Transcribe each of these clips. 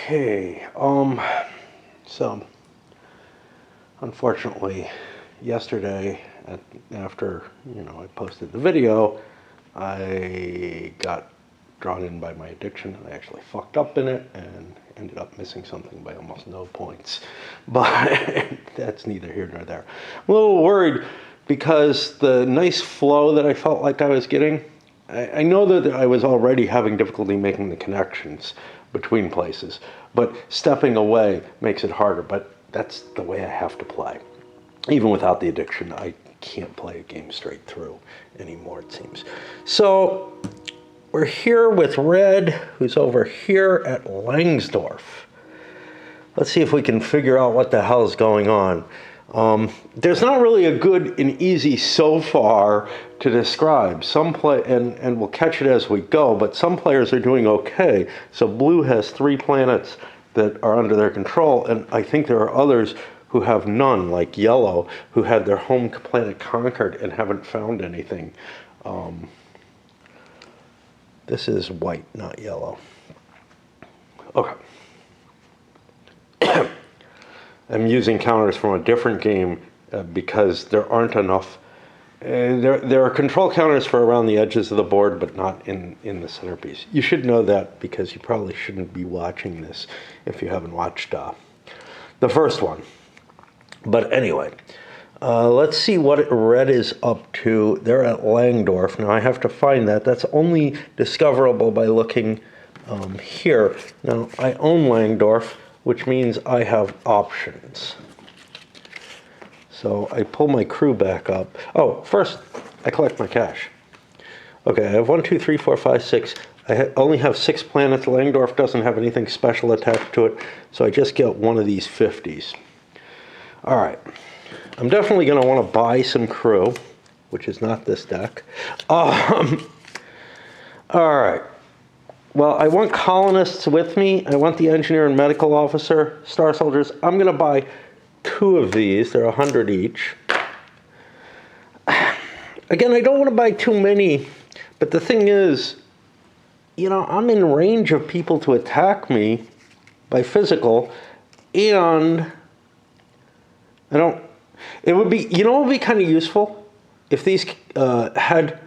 Okay, so unfortunately yesterday after, I posted the video, I got drawn in by my addiction and I actually fucked up in it and ended up missing something by almost no points. But that's neither here nor there. I'm a little worried because the nice flow that I felt like I was getting, I know that I was already having difficulty making the connections between places, but stepping away makes it harder. But that's the way I have to play. Even without the addiction, I can't play a game straight through anymore, it seems. So we're here with Red, who's over here at Langsdorff. Let's see if we can figure out what the hell is going on. There's not really a good and easy so far to describe. And we'll catch it as we go, but some players are doing okay. So Blue has 3 planets that are under their control, and I think there are others who have none, like Yellow, who had their home planet conquered and haven't found anything. This is White, not Yellow. Okay. I'm using counters from a different game because there aren't enough. There are control counters for around the edges of the board, but not in the centerpiece. You should know that because you probably shouldn't be watching this if you haven't watched the first one. But anyway, let's see what Red is up to. They're at Langdorf. Now I have to find that. That's only discoverable by looking here. Now I own Langdorf, which means I have options. So I pull my crew back up. Oh, first I collect my cash. Okay, I have 1, 2, 3, 4, 5, 6. I only have 6 planets. Langdorf doesn't have anything special attached to it, so I just get one of these 50s. All right, I'm definitely going to want to buy some crew, which is not this deck. All right. Well, I want colonists with me. I want the engineer and medical officer, star soldiers. I'm going to buy 2 of these. They're 100 each. Again, I don't want to buy too many, but the thing is, I'm in range of people to attack me by physical, and it would be, what would be kind of useful? If these had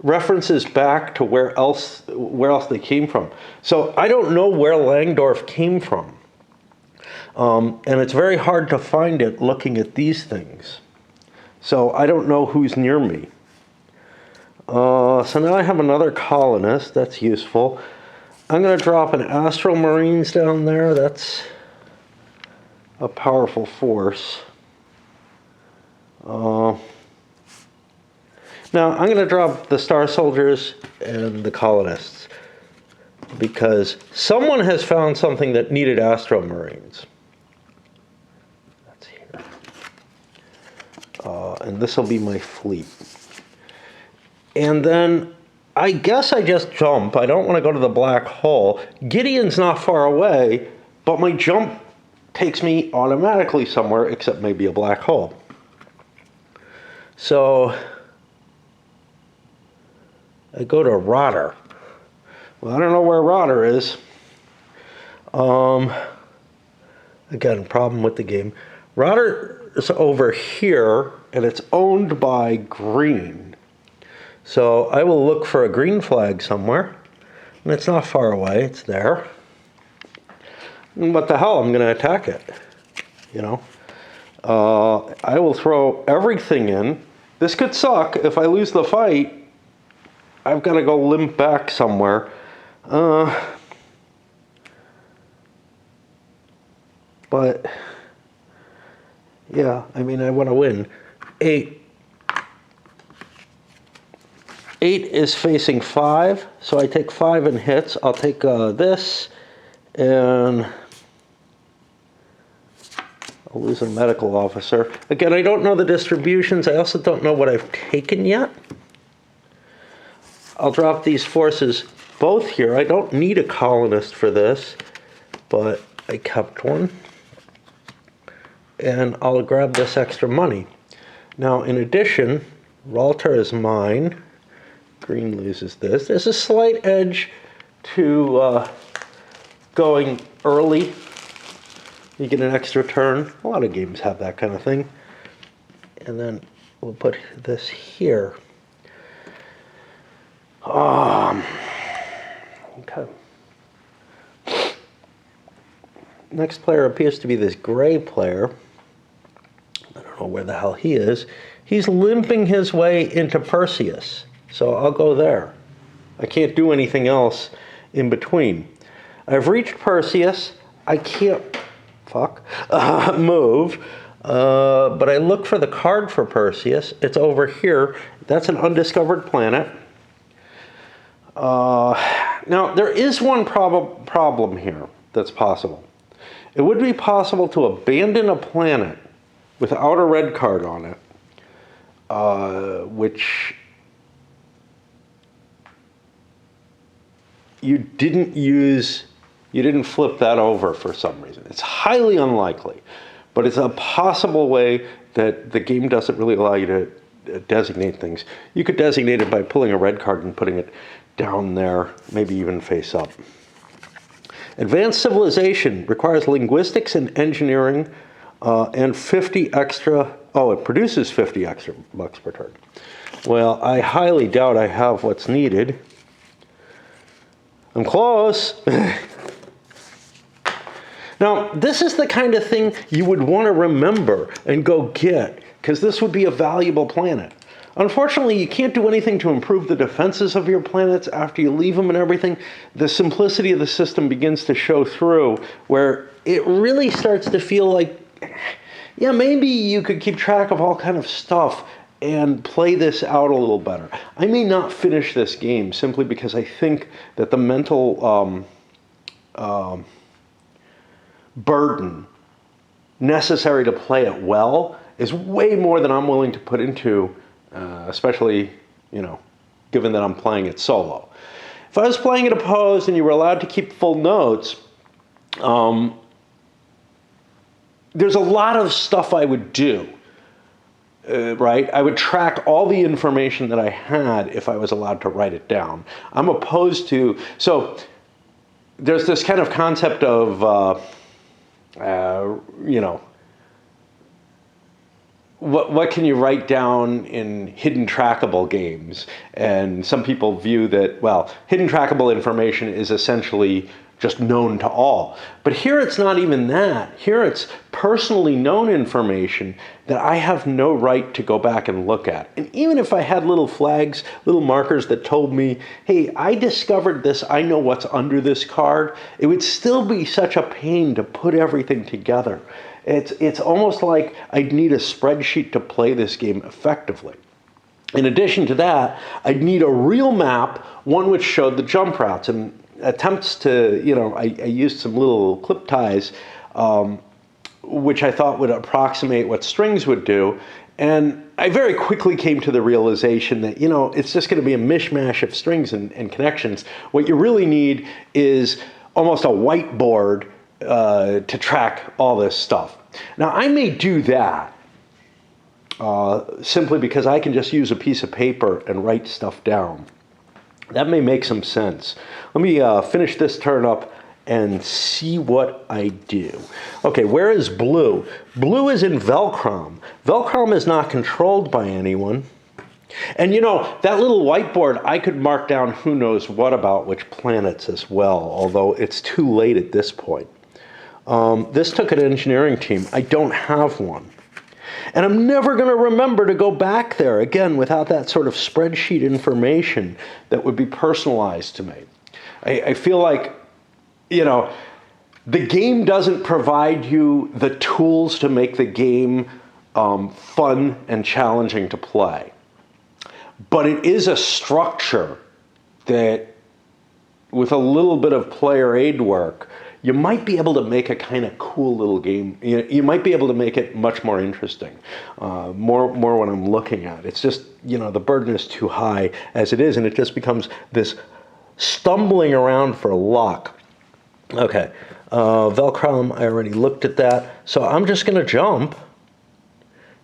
references back to where else they came from. So I don't know where Langdorf came from. And it's very hard to find it looking at these things. So I don't know who's near me. So now I have another colonist. That's useful. I'm going to drop an Astro Marines down there. That's a powerful force. Now, I'm going to drop the Star Soldiers and the Colonists because someone has found something that needed Astro Marines. That's here. And this will be my fleet. And then I guess I just jump. I don't want to go to the black hole. Gideon's not far away, but my jump takes me automatically somewhere except maybe a black hole. So I go to Rotter. Well, I don't know where Rotter is. Again, problem with the game. Rotter is over here, and it's owned by Green. So I will look for a green flag somewhere, and it's not far away. It's there. And what the hell? I'm going to attack it. I will throw everything in. This could suck. If I lose the fight, I've got to go limp back somewhere. But, yeah, I want to win. 8 is facing 5, so I take 5 in hits. I'll take this, and I'll lose a medical officer. Again, I don't know the distributions. I also don't know what I've taken yet. I'll drop these forces both here. I don't need a colonist for this, but I kept one. And I'll grab this extra money. Now, in addition, Ralter is mine. Green loses this. There's a slight edge to going early. You get an extra turn. A lot of games have that kind of thing. And then we'll put this here. Okay. Next player appears to be this gray player. I don't know where the hell he is. He's limping his way into Perseus. So I'll go there. I can't do anything else in between. I've reached Perseus. I can't move. But I look for the card for Perseus. It's over here. That's an undiscovered planet. Now, there is one problem here that's possible. It would be possible to abandon a planet without a red card on it, which you didn't flip that over for some reason. It's highly unlikely, but it's a possible way that the game doesn't really allow you to designate things. You could designate it by pulling a red card and putting it down there, maybe even face up. Advanced Civilization requires linguistics and engineering and 50 extra, it produces 50 extra bucks per turn. Well, I highly doubt I have what's needed. I'm close. Now, this is the kind of thing you would want to remember and go get, because this would be a valuable planet. Unfortunately, you can't do anything to improve the defenses of your planets after you leave them and everything. The simplicity of the system begins to show through, where it really starts to feel like, yeah, maybe you could keep track of all kind of stuff and play this out a little better. I may not finish this game simply because I think that the mental burden necessary to play it well is way more than I'm willing to put into, especially, given that I'm playing it solo. If I was playing it opposed and you were allowed to keep full notes, there's a lot of stuff I would do, right? I would track all the information that I had if I was allowed to write it down. I'm opposed to, so there's this kind of concept of, what can you write down in hidden trackable games? And some people view that, hidden trackable information is essentially just known to all. But here it's not even that. Here it's personally known information that I have no right to go back and look at. And even if I had little flags, little markers that told me, hey, I discovered this, I know what's under this card, it would still be such a pain to put everything together. It's almost like I'd need a spreadsheet to play this game effectively. In addition to that, I'd need a real map, one which showed the jump routes. And attempts to, I used some little clip ties, which I thought would approximate what strings would do. And I very quickly came to the realization that, it's just going to be a mishmash of strings and connections. What you really need is almost a whiteboard to track all this stuff. Now, I may do that simply because I can just use a piece of paper and write stuff down. That may make some sense. Let me finish this turn up and see what I do. Okay, where is blue? Blue is in Velcrom. Velcrom is not controlled by anyone. And that little whiteboard, I could mark down who knows what about which planets as well, although it's too late at this point. This took an engineering team. I don't have one. And I'm never going to remember to go back there again without that sort of spreadsheet information that would be personalized to me. I feel like, the game doesn't provide you the tools to make the game fun and challenging to play. But it is a structure that, with a little bit of player aid work, you might be able to make a kind of cool little game. You might be able to make it much more interesting, more when I'm looking at it. It's just, the burden is too high as it is, and it just becomes this stumbling around for luck. Okay, Velcrom, I already looked at that. So I'm just going to jump,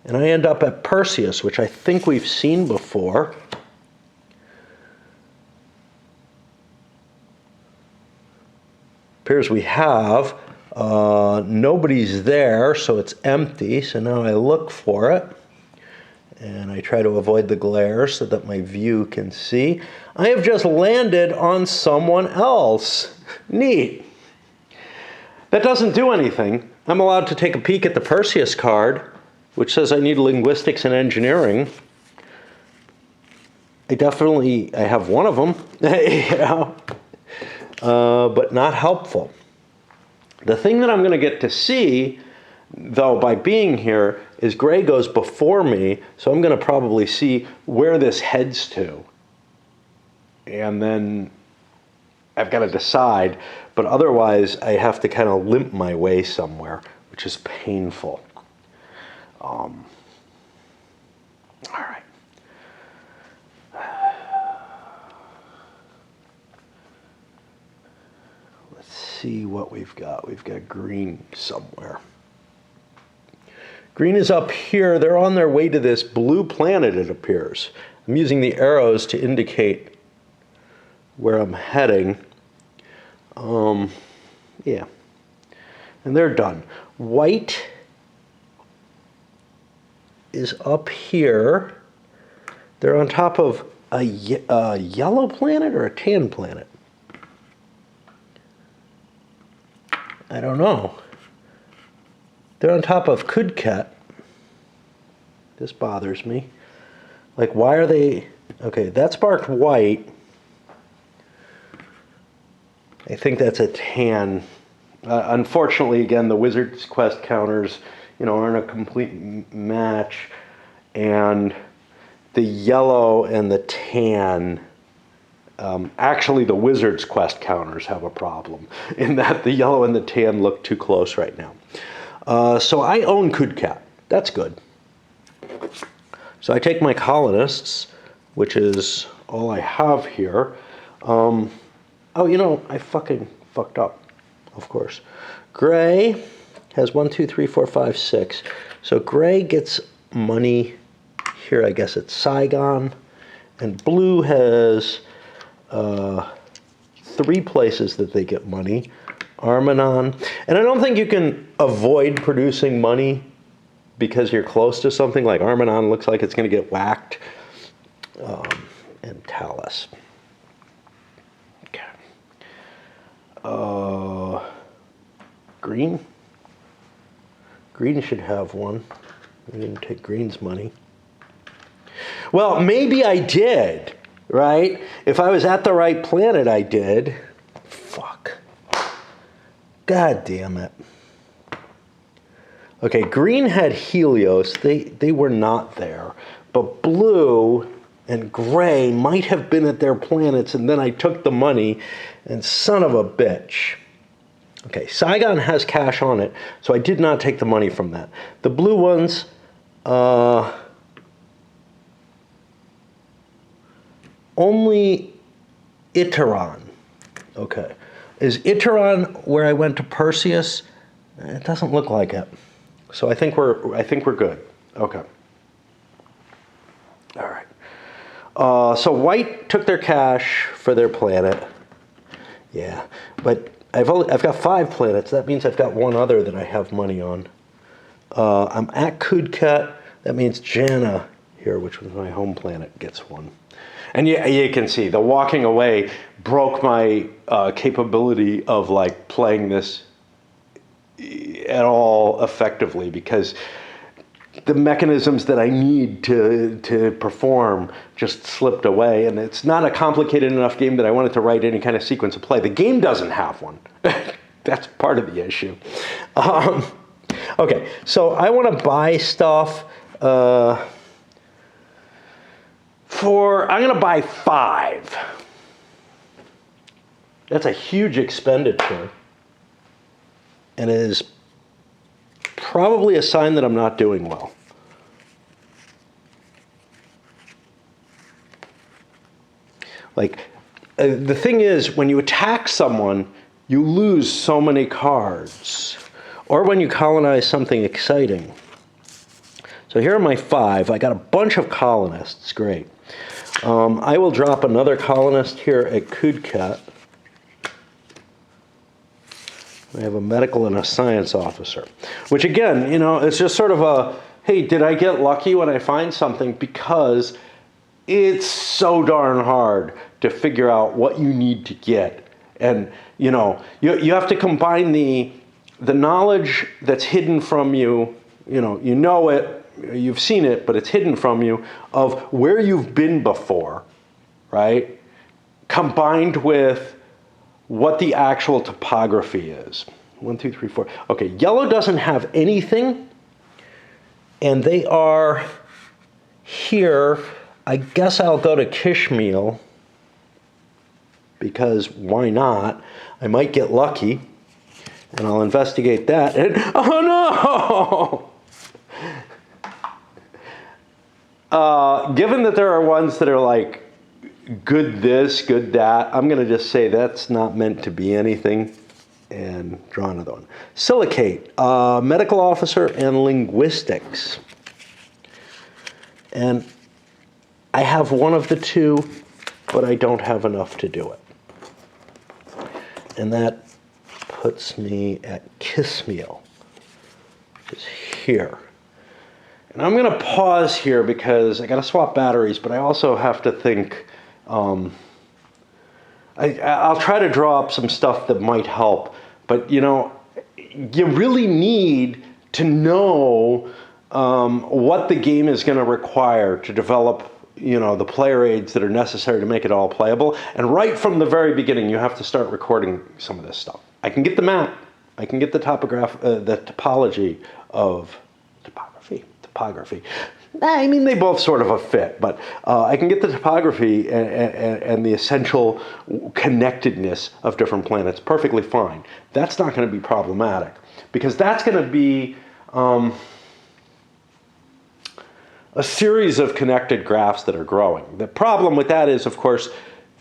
and I end up at Perseus, which I think we've seen before. appears we have. Nobody's there, so it's empty. So now I look for it, and I try to avoid the glare so that my view can see. I have just landed on someone else. Neat. That doesn't do anything. I'm allowed to take a peek at the Perseus card, which says I need linguistics and engineering. I have one of them, but not helpful. The thing that I'm going to get to see, though, by being here, is gray goes before me, so I'm going to probably see where this heads to. And then I've got to decide, but otherwise I have to kind of limp my way somewhere, which is painful. All right. Let's see what we've got. We've got green somewhere. Green is up here. They're on their way to this blue planet, it appears. I'm using the arrows to indicate where I'm heading. Yeah. And they're done. White is up here. They're on top of a yellow planet or a tan planet? I don't know. They're on top of Kudket. This bothers me. Like, why are they... Okay, that's marked white. I think that's a tan. Unfortunately, again, the Wizard's Quest counters, aren't a complete match. And the yellow and the tan... actually, the Wizard's Quest counters have a problem in that the yellow and the tan look too close right now. So I own Kudket. That's good. So I take my colonists, which is all I have here. I fucking fucked up, of course. Gray has 1, 2, 3, 4, 5, 6. So gray gets money here. I guess it's Saigon. And blue has 3 places that they get money. Armanon. And I don't think you can avoid producing money because you're close to something. Like Armanon looks like it's going to get whacked. And Talus. Okay. Green? Green should have one. I didn't take green's money. Well, maybe I did, right? If I was at the right planet, I did. Fuck. God damn it. Okay, green had Helios. They were not there. But blue and gray might have been at their planets, and then I took the money, and son of a bitch. Okay, Saigon has cash on it, so I did not take the money from that. The blue ones, only Iteron. Okay. Is Iteron where I went to Perseus? It doesn't look like it. So I think we're good. Okay. All right. So white took their cash for their planet. Yeah, but I've got 5 planets. That means I've got one other that I have money on. I'm at Kudket. That means Jana here, which was my home planet, gets one. And you can see the walking away broke my capability of like playing this at all effectively, because the mechanisms that I need to perform just slipped away, and it's not a complicated enough game that I wanted to write any kind of sequence of play. The game doesn't have one. That's part of the issue. Okay, so I want to buy stuff I'm going to buy 5. That's a huge expenditure, and it is probably a sign that I'm not doing well. Like, the thing is, when you attack someone, you lose so many cards. Or when you colonize something exciting. So here are my 5. I got a bunch of colonists. Great. I will drop another colonist here at Kudket. I have a medical and a science officer, which again, it's just sort of a, hey, did I get lucky when I find something? Because it's so darn hard to figure out what you need to get. And, you have to combine the knowledge that's hidden from you, you know it, you've seen it, but it's hidden from you, of where you've been before, right? Combined with what the actual topography is. 1, 2, 3, 4. Okay, yellow doesn't have anything, and they are here. I guess I'll go to Kishmil, because why not? I might get lucky, and I'll investigate that. And, oh no! Given that there are ones that are like, good this, good that, I'm going to just say that's not meant to be anything and draw another one. Silicate, medical officer and linguistics. And I have one of the two, but I don't have enough to do it. And that puts me at Kishmil, which is here. And I'm going to pause here because I got to swap batteries, but I also have to think. I'll try to draw up some stuff that might help, but you really need to know what the game is going to require to develop, the player aids that are necessary to make it all playable. And right from the very beginning, you have to start recording some of this stuff. I can get the map, I can get the topology of topography. I mean, they both sort of a fit, but I can get the topography and the essential connectedness of different planets perfectly fine. That's not going to be problematic, because that's going to be a series of connected graphs that are growing. The problem with that is, of course,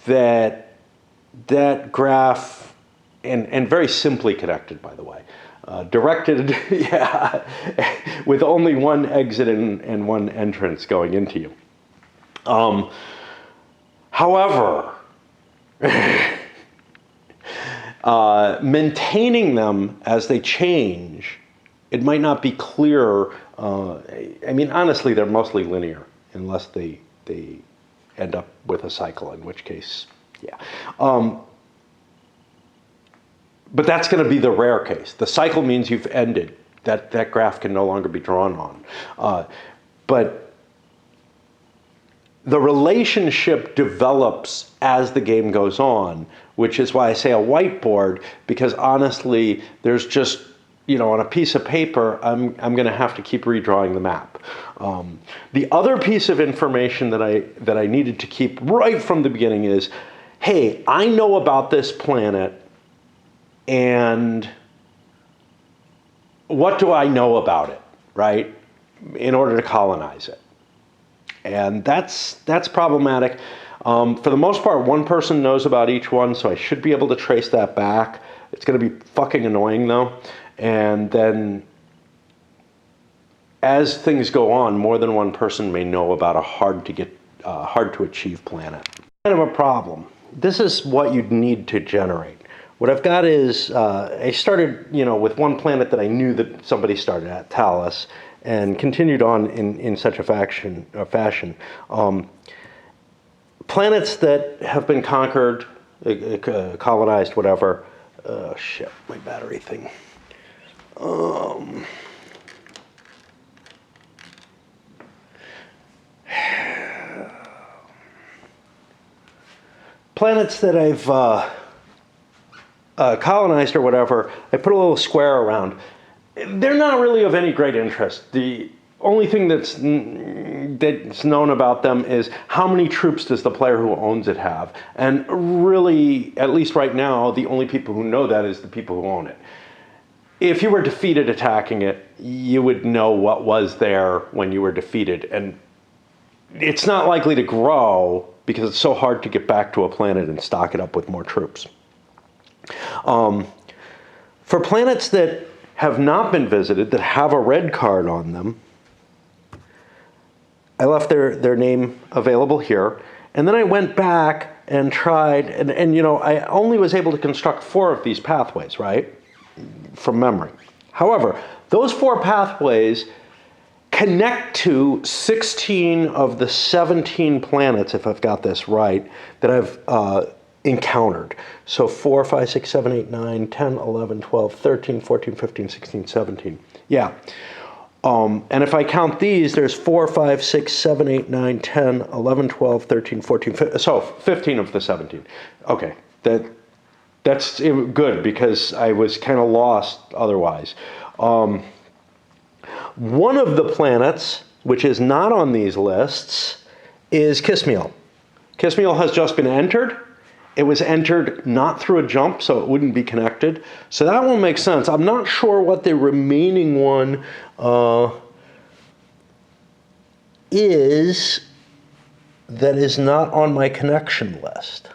that graph, and very simply connected, by the way, directed, with only one exit and one entrance going into you. However, maintaining them as they change, it might not be clear. I mean, honestly, they're mostly linear, unless they end up with a cycle, in which case, yeah. But that's going to be the rare case. The cycle means you've ended. That graph can no longer be drawn on. But the relationship develops as the game goes on, which is why I say a whiteboard, because honestly, there's just, on a piece of paper, I'm going to have to keep redrawing the map. The other piece of information that I needed to keep right from the beginning is, hey, I know about this planet, and what do I know about it, right, in order to colonize it? And that's problematic. For the most part, one person knows about each one, so I should be able to trace that back. It's going to be fucking annoying, though. And then as things go on, more than one person may know about a hard to achieve planet. Kind of a problem. This is what you'd need to generate. What I've got is, I started, with one planet that I knew that somebody started at, Talus, and continued on in such a fashion. Planets that have been conquered, colonized, whatever. Shit, my battery thing. Planets that I've colonized or whatever, I put a little square around. They're not really of any great interest. The only thing that's known about them is how many troops does the player who owns it have. And really, at least right now, the only people who know that is the people who own it. If you were defeated attacking it, you would know what was there when you were defeated. And it's not likely to grow because it's so hard to get back to a planet and stock it up with more troops. For planets that have not been visited, that have a red card on them, I left their name available here. And then I went back and tried, and I only was able to construct 4 of these pathways, right? from memory. However, those 4 pathways connect to 16 of the 17 planets, if I've got this right, that I've encountered. So 4, 5, 6, 7, 8, 9, 10, 11, 12, 13, 14, 15, 16, 17. Yeah. And if I count these, there's 4, 5, 6, 7, 8, 9, 10, 11, 12, 13, 14, 15, so 15 of the 17. Okay, that's good because I was kind of lost otherwise. One of the planets, which is not on these lists, is Kismiel. Kismiel has just been entered. It was entered not through a jump, so it wouldn't be connected. So that one makes sense. I'm not sure what the remaining one is that is not on my connection list.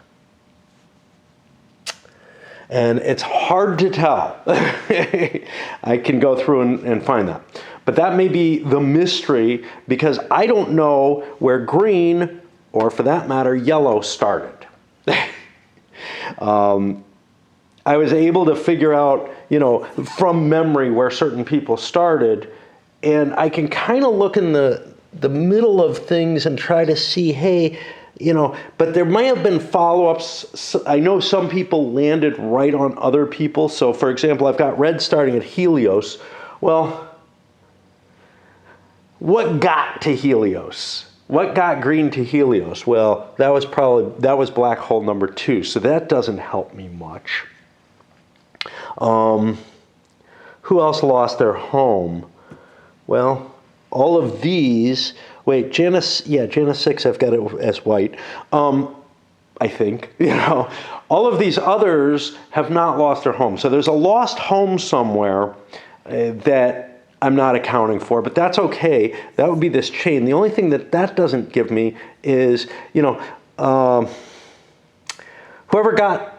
And it's hard to tell. I can go through and find that. But that may be the mystery because I don't know where green, or for that matter, yellow started. I was able to figure out, from memory where certain people started, and I can kind of look in the middle of things and try to see, hey, but there might have been follow-ups. I know some people landed right on other people. So, for example, I've got red starting at Helios. Well, what got to Helios? What got green to Helios? Well, that was black hole number 2, so that doesn't help me much. Who else lost their home? Well, all of these. Wait, Janus 6, I've got it as white. I think, all of these others have not lost their home. So there's a lost home somewhere that I'm not accounting for, but that's okay. That would be this chain. The only thing that doesn't give me is, whoever got,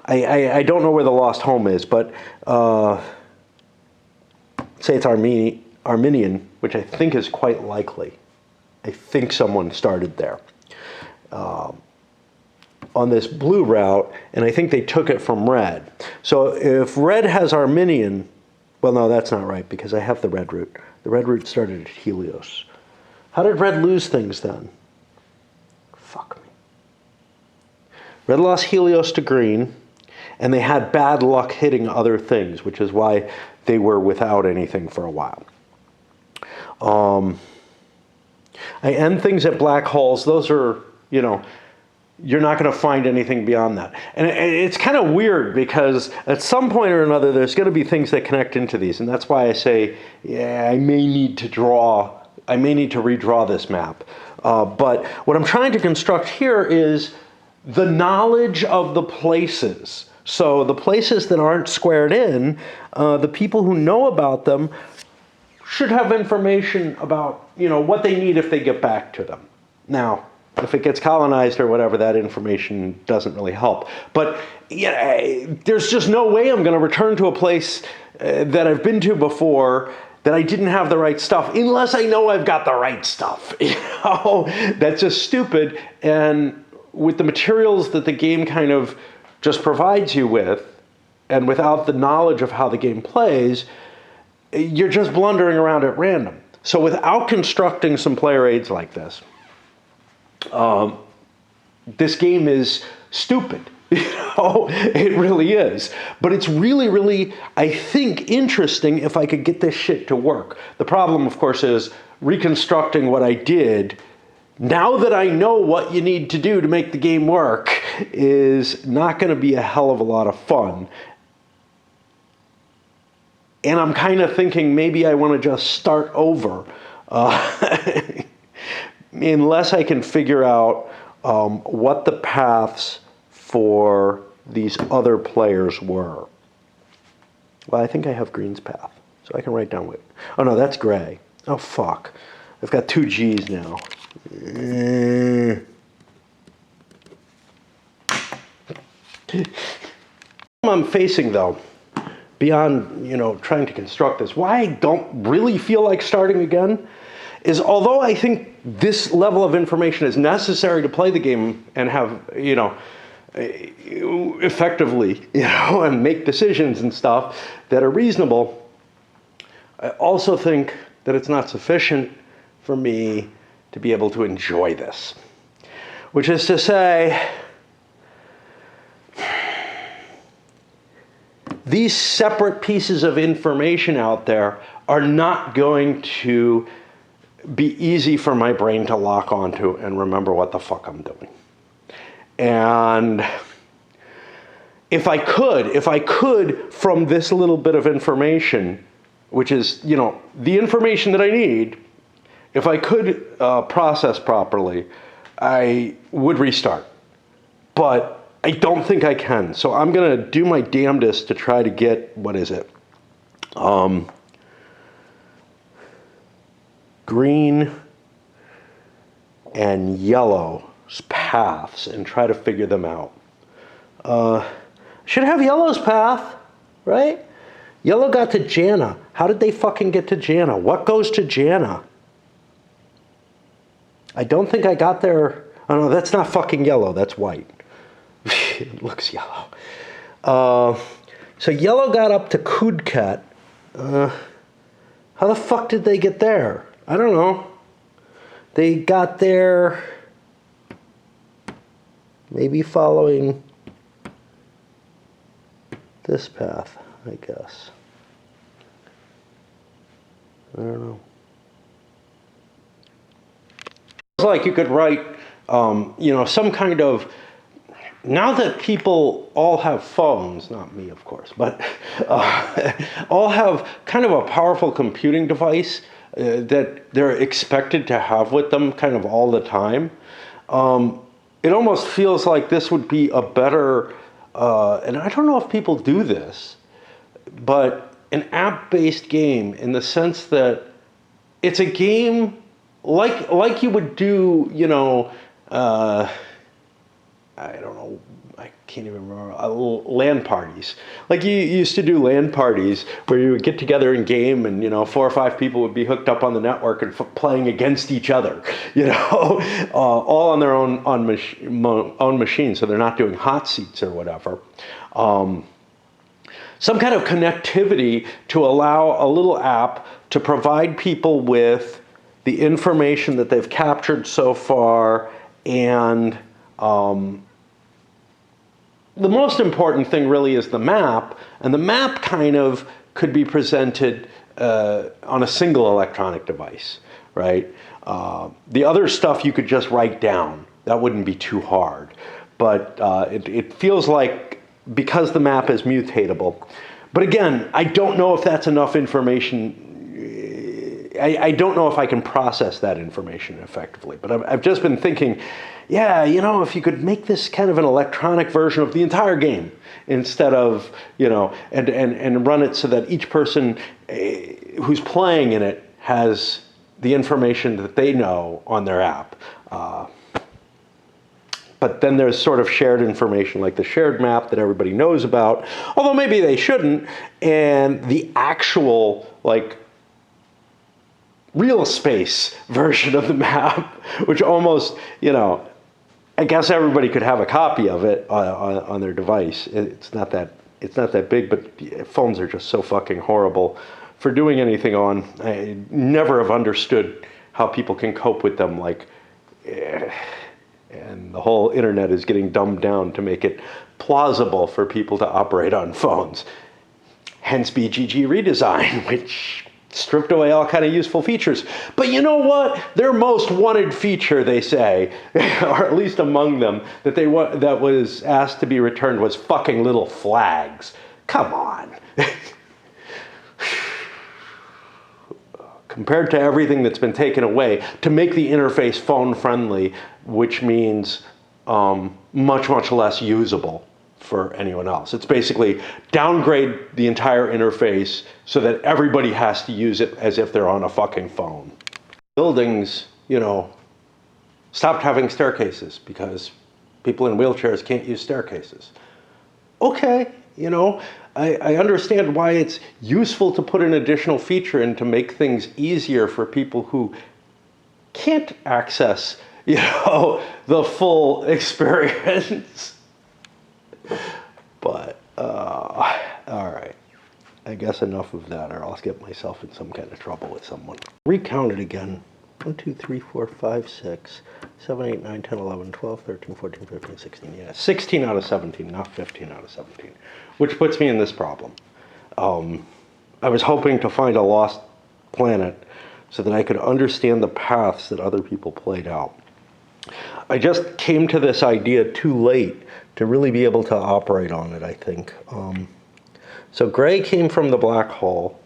I don't know where the lost home is, but say it's Arminian, which I think is quite likely. I think someone started there on this blue route, and I think they took it from red. So if red has Arminian, well, no, that's not right because I have the red route. The red route started at Helios. How did red lose things then? Fuck me. Red lost Helios to green, and they had bad luck hitting other things, which is why they were without anything for a while. I end things at black holes. Those are, you're not going to find anything beyond that. And it's kind of weird because at some point or another, there's going to be things that connect into these. And that's why I say, I may need to redraw this map. But what I'm trying to construct here is the knowledge of the places. So the places that aren't squared in, the people who know about them should have information about, what they need if they get back to them. Now, if it gets colonized or whatever, that information doesn't really help. But there's just no way I'm going to return to a place that I've been to before that I didn't have the right stuff, unless I know I've got the right stuff. That's just stupid. And with the materials that the game kind of just provides you with, and without the knowledge of how the game plays, you're just blundering around at random. So without constructing some player aids like this, this game is stupid. It really is. But it's really, really, I think, interesting if I could get this shit to work. The problem, of course, is reconstructing what I did. Now that I know what you need to do to make the game work is not going to be a hell of a lot of fun. And I'm kind of thinking maybe I want to just start over. Unless I can figure out what the paths for these other players were. Well, I think I have green's path, so I can write down what. Oh no, that's gray. Oh fuck. I've got 2 G's now. I'm facing though, beyond trying to construct this, why I don't really feel like starting again is, although I think this level of information is necessary to play the game and have effectively, and make decisions and stuff that are reasonable, I also think that it's not sufficient for me to be able to enjoy this. Which is to say, these separate pieces of information out there are not going to be easy for my brain to lock onto and remember what the fuck I'm doing. And if I could, from this little bit of information, which is, the information that I need, if I could process properly, I would restart. But I don't think I can. So I'm going to do my damnedest to try to get, what is it? Green and yellow paths and try to figure them out. Should have yellow's path, right? Yellow got to Jana. How did they fucking get to Jana? What goes to Jana? I don't think I got there. Oh no, that's not fucking yellow. That's white. It looks yellow. So yellow got up to Kudkat. How the fuck did they get there? I don't know. They got there maybe following this path, I guess. I don't know. It's like you could write, some kind of, now that people all have phones, not me of course, but all have kind of a powerful computing device that they're expected to have with them kind of all the time. It almost feels like this would be a better, and I don't know if people do this, but an app-based game in the sense that it's a game like you would do, I don't know, I can't even remember, LAN parties. Like you used to do LAN parties where you would get together in game and, 4 or 5 people would be hooked up on the network and playing against each other, all on their own machine, so they're not doing hot seats or whatever. Some kind of connectivity to allow a little app to provide people with the information that they've captured so far, and the most important thing really is the map, and the map kind of could be presented on a single electronic device, right? The other stuff you could just write down. That wouldn't be too hard. But it feels like, because the map is mutatable. But again, I don't know if that's enough information. I don't know if I can process that information effectively. But I've just been thinking, if you could make this kind of an electronic version of the entire game, instead of, and run it so that each person who's playing in it has the information that they know on their app. But then there's sort of shared information, like the shared map that everybody knows about, although maybe they shouldn't, and the actual, real space version of the map, which almost, I guess everybody could have a copy of it on their device. It's not that big, but phones are just so fucking horrible for doing anything on. I never have understood how people can cope with them, and the whole internet is getting dumbed down to make it plausible for people to operate on phones. Hence BGG redesign, which stripped away all kind of useful features. But you know what? Their most wanted feature, they say, or at least among them, that was asked to be returned was fucking little flags. Come on. Compared to everything that's been taken away, to make the interface phone-friendly, which means much, much less usable for anyone else. It's basically downgrade the entire interface so that everybody has to use it as if they're on a fucking phone. Buildings, stopped having staircases because people in wheelchairs can't use staircases. Okay, I understand why it's useful to put an additional feature in to make things easier for people who can't access, the full experience. But, all right. I guess enough of that, or I'll get myself in some kind of trouble with someone. Recount it again. 1, 2, 3, 4, 5, 6, 7, 8, 9, 10, 11, 12, 13, 14, 15, 16. Yeah, 16 out of 17, not 15 out of 17. Which puts me in this problem. I was hoping to find a lost planet so that I could understand the paths that other people played out. I just came to this idea too late to really be able to operate on it, I think. So gray came from the black hole.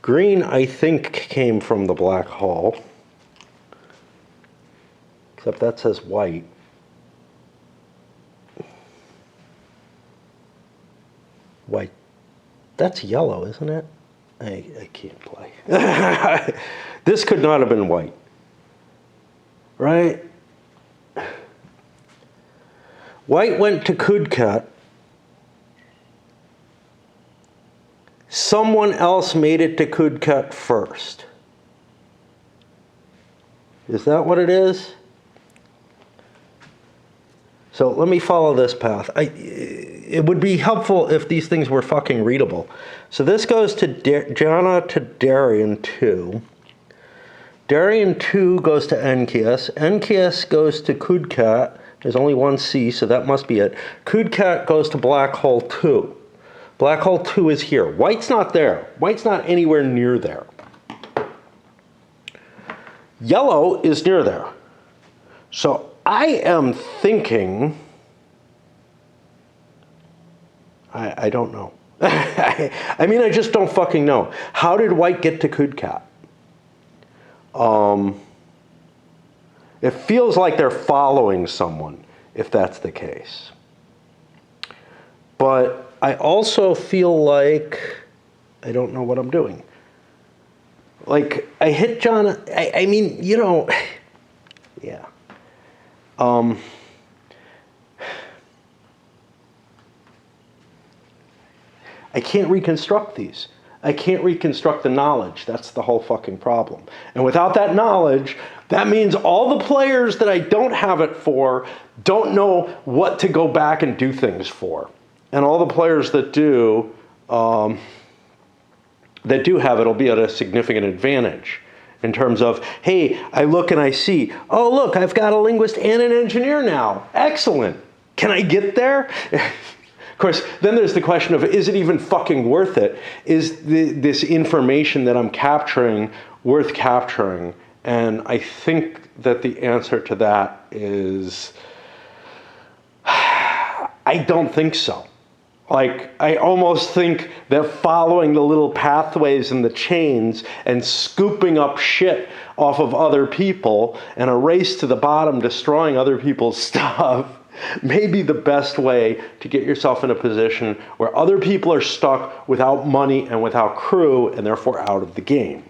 Green, I think, came from the black hole. Except that says white. White. That's yellow, isn't it? I can't play. This could not have been white. Right? White went to Kudkat. Someone else made it to Kudkat first. Is that what it is? So let me follow this path. It would be helpful if these things were fucking readable. So this goes to Jana to Darien 2. Darien 2 goes to Enkias. Enkias goes to Kudkat. There's only one C, so that must be it. Kudkat goes to Black Hole 2. Black Hole 2 is here. White's not there. White's not anywhere near there. Yellow is near there. So I am thinking, I don't know. I mean, I just don't fucking know. How did white get to Kudkat? It feels like they're following someone, if that's the case. But I also feel like I don't know what I'm doing. Like, I hit John, I mean, you know, yeah. I can't reconstruct these. I can't reconstruct the knowledge. That's the whole fucking problem. And without that knowledge, that means all the players that I don't have it for don't know what to go back and do things for. And all the players that do have it will be at a significant advantage in terms of, hey, I look and I see, oh, look, I've got a linguist and an engineer now. Excellent. Can I get there? Of course, then there's the question of, is it even fucking worth it? Is this information that I'm capturing worth capturing? And I think that the answer to that is, I don't think so. Like, I almost think that following the little pathways and the chains and scooping up shit off of other people and a race to the bottom, destroying other people's stuff, may be the best way to get yourself in a position where other people are stuck without money and without crew and therefore out of the game.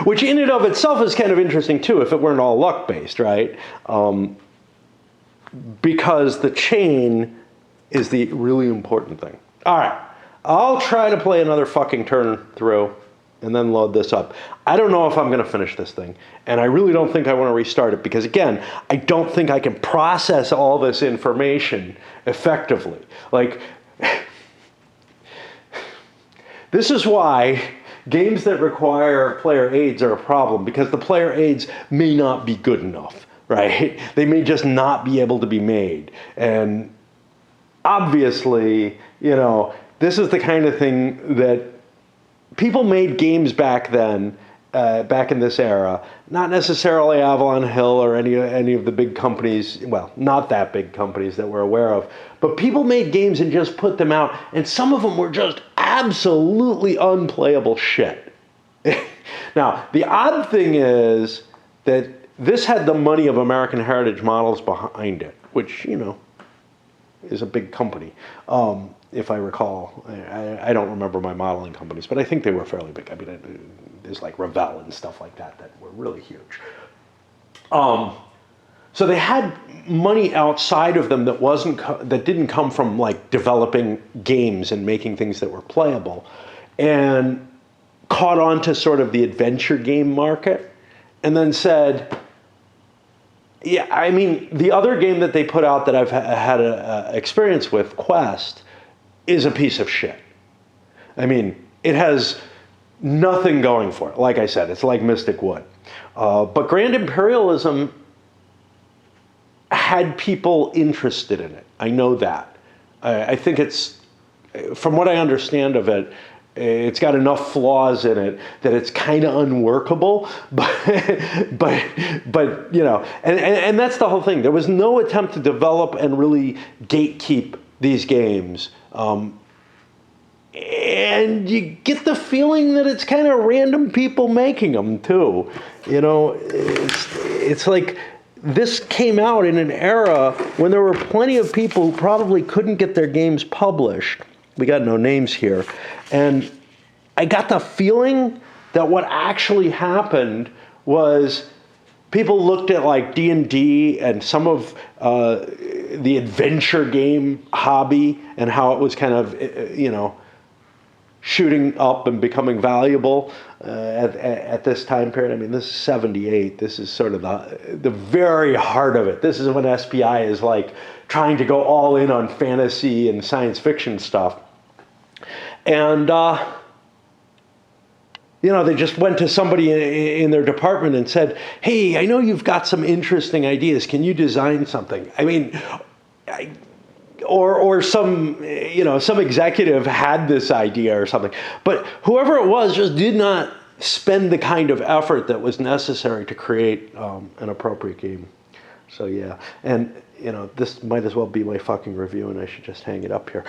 Which in and of itself is kind of interesting too, if it weren't all luck-based, right? Because the chain is the really important thing. All right, I'll try to play another fucking turn through and then load this up. I don't know if I'm gonna finish this thing, and I really don't think I wanna restart it because, again, I don't think I can process all this information effectively. Like, this is why games that require player aids are a problem, because the player aids may not be good enough, right? They may just not be able to be made. And obviously, you know, this is the kind of thing that people made games back then, back in this era, not necessarily Avalon Hill or any of the big companies, well, not that big companies that we're aware of, but people made games and just put them out, and some of them were just absolutely unplayable shit. Now, the odd thing is that this had the money of American Heritage Models behind it, which, you know, is a big company. If I recall, I don't remember my modeling companies, but I think they were fairly big. I mean, there's like Revell and stuff like that that were really huge. So they had money outside of them that didn't come from like developing games and making things that were playable, and caught on to sort of the adventure game market, and then said, Yeah, I mean, the other game that they put out that I've had a experience with, Quest, is a piece of shit. I mean, it has nothing going for it. Like I said, it's like Mystic Wood. But Grand Imperialism had people interested in it. I know that. I think it's, from what I understand of it, it's got enough flaws in it that it's kind of unworkable, but you know, and that's the whole thing. There was no attempt to develop and really gatekeep these games. And you get the feeling that it's kind of random people making them too. You know, it's like this came out in an era when there were plenty of people who probably couldn't get their games published. We got no names here. And I got the feeling that what actually happened was people looked at like D&D and some of the adventure game hobby and how it was kind of, you know, shooting up and becoming valuable at this time period. I mean, this is 78. This is sort of the very heart of it. This is when SPI is like trying to go all in on fantasy and science fiction stuff. And, you know, they just went to somebody in their department and said, hey, I know you've got some interesting ideas. Can you design something? I mean, or some, you know, some executive had this idea or something. But whoever it was just did not spend the kind of effort that was necessary to create an appropriate game. So, yeah. And, you know, this might as well be my fucking review, and I should just hang it up here.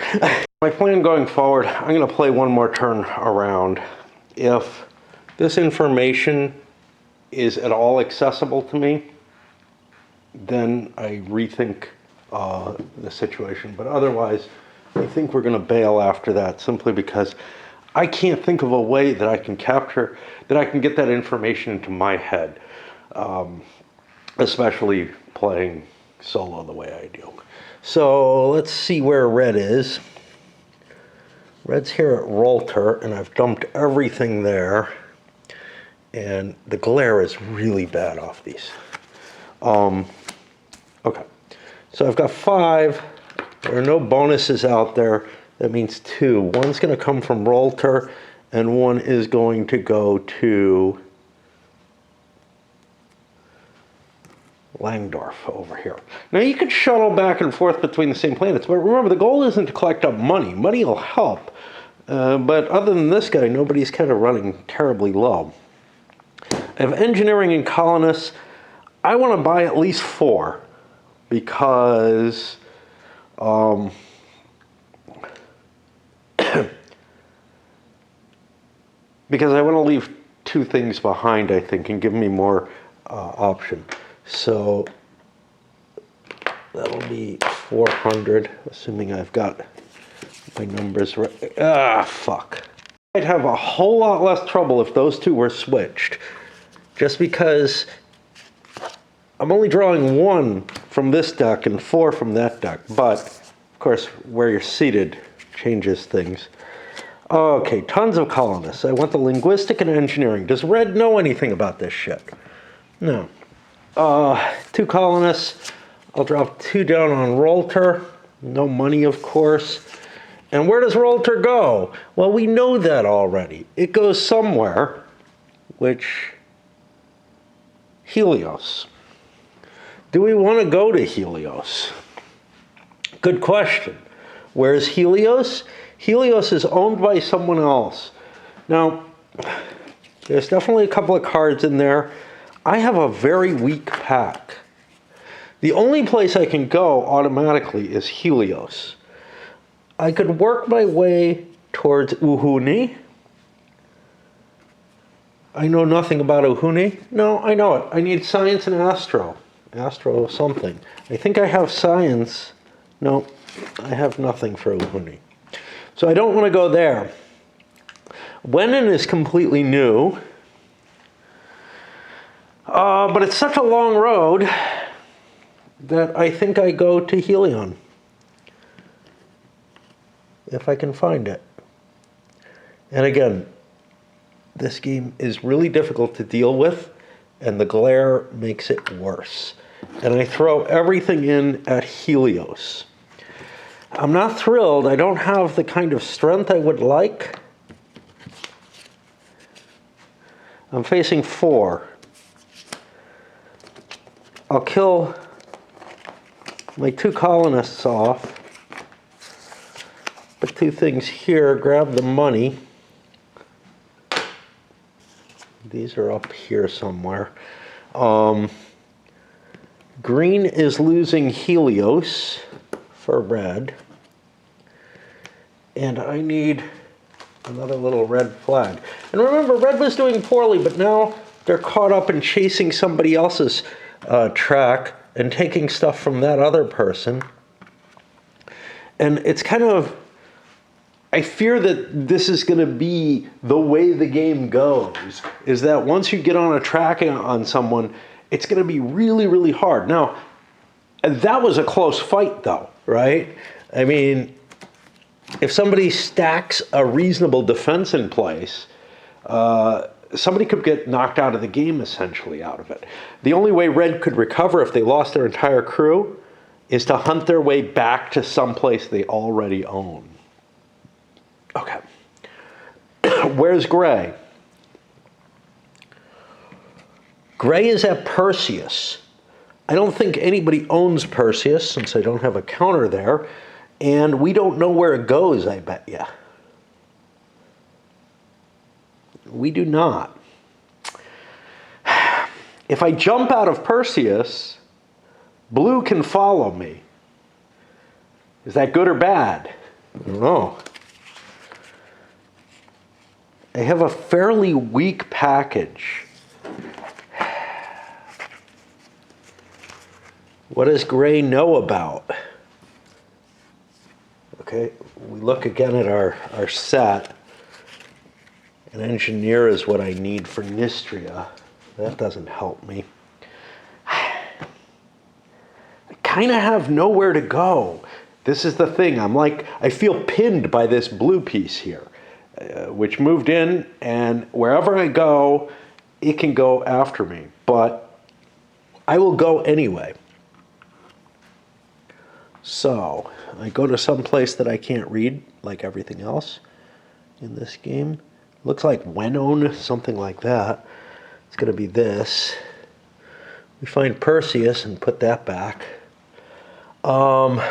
My plan going forward, I'm going to play one more turn around. If this information is at all accessible to me, then I rethink the situation. But otherwise, I think we're going to bail after that, simply because I can't think of a way that I can capture, that I can get that information into my head, especially playing solo the way I do. So let's see where Red is. Red's here at Rolter, and I've dumped everything there. And the glare is really bad off these. Okay, so I've got 5. There are no bonuses out there. That means 2. One's going to come from Rolter, and one is going to go to Langdorf over here. Now you could shuttle back and forth between the same planets, but remember, the goal isn't to collect up money. Money will help. But other than this guy, nobody's kind of running terribly low. I have engineering and colonists. I want to buy at least 4 because because I want to leave 2 things behind, I think, and give me more option. So that'll be 400, assuming I've got my numbers right. Ah, fuck. I'd have a whole lot less trouble if those 2 were switched, just because I'm only drawing 1 from this deck and 4 from that deck. But, of course, where you're seated changes things. Okay, tons of colonists. I want the linguistic and engineering. Does Red know anything about this shit? No. 2 colonists. I'll drop 2 down on Rolter. No money, of course. And where does Rolter go? Well, we know that already. It goes somewhere, which... Helios. Do we want to go to Helios? Good question. Where's Helios? Helios is owned by someone else. Now, there's definitely a couple of cards in there. I have a very weak pack. The only place I can go automatically is Helios. I could work my way towards Uhuni. I know nothing about Uhuni. No, I know it. I need science and astro. Astro something. I think I have science. No, I have nothing for Uhuni. So I don't want to go there. Wenin is completely new. But it's such a long road that I think I go to Helion. If I can find it. And again, this game is really difficult to deal with, and the glare makes it worse. and I throw everything in at Helios. I'm not thrilled. I don't have the kind of strength I would like. I'm facing 4. I'll kill my 2 colonists off. Put 2 things here, grab the money. These are up here somewhere. Green is losing Helios for red. And I need another little red flag. And remember, red was doing poorly, but now they're caught up in chasing somebody else's track and taking stuff from that other person. And it's kind of, I fear that this is going to be the way the game goes, is that once you get on a track on someone, it's going to be really, really hard. Now, that was a close fight, though, right? I mean, if somebody stacks a reasonable defense in place, somebody could get knocked out of the game, essentially, out of it. The only way red could recover if they lost their entire crew is to hunt their way back to someplace they already own. Okay. Where's gray? Gray is at Perseus. I don't think anybody owns Perseus, since I don't have a counter there. And we don't know where it goes, I bet you. We do not. If I jump out of Perseus, blue can follow me. Is that good or bad? I don't know. I have a fairly weak package. What does gray know about? Okay, we look again at our set. An engineer is what I need for Nystria. That doesn't help me. I kind of have nowhere to go. This is the thing. I feel pinned by this blue piece here, which moved in, and wherever I go, it can go after me. But I will go anyway. So I go to some place that I can't read, like everything else in this game. Looks like Wenone, something like that. It's going to be this. We find Perseus and put that back. Wenon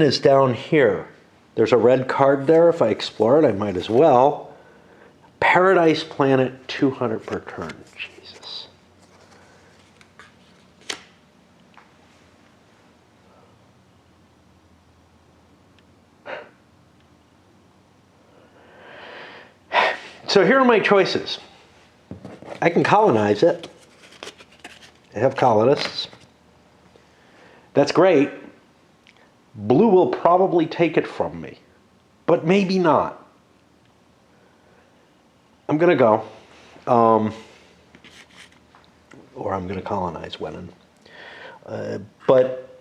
is down here. There's a red card there. If I explore it, I might as well. Paradise Planet, 200 per turn. Jesus. So here are my choices. I can colonize it. I have colonists. That's great. Blue will probably take it from me, but maybe not. I'm going to go. Or I'm going to colonize Wenon. But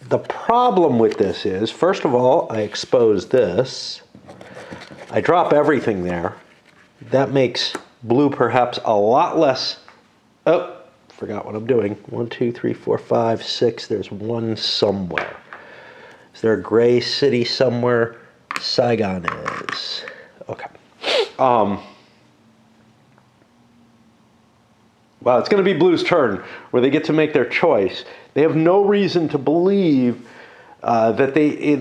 the problem with this is, first of all, I expose this. I drop everything there. That makes blue perhaps a lot less. Oh, forgot what I'm doing. 1, 2, 3, 4, 5, 6. There's one somewhere. Is there a gray city somewhere? Saigon is. Okay. Well, it's going to be blue's turn where they get to make their choice. They have no reason to believe that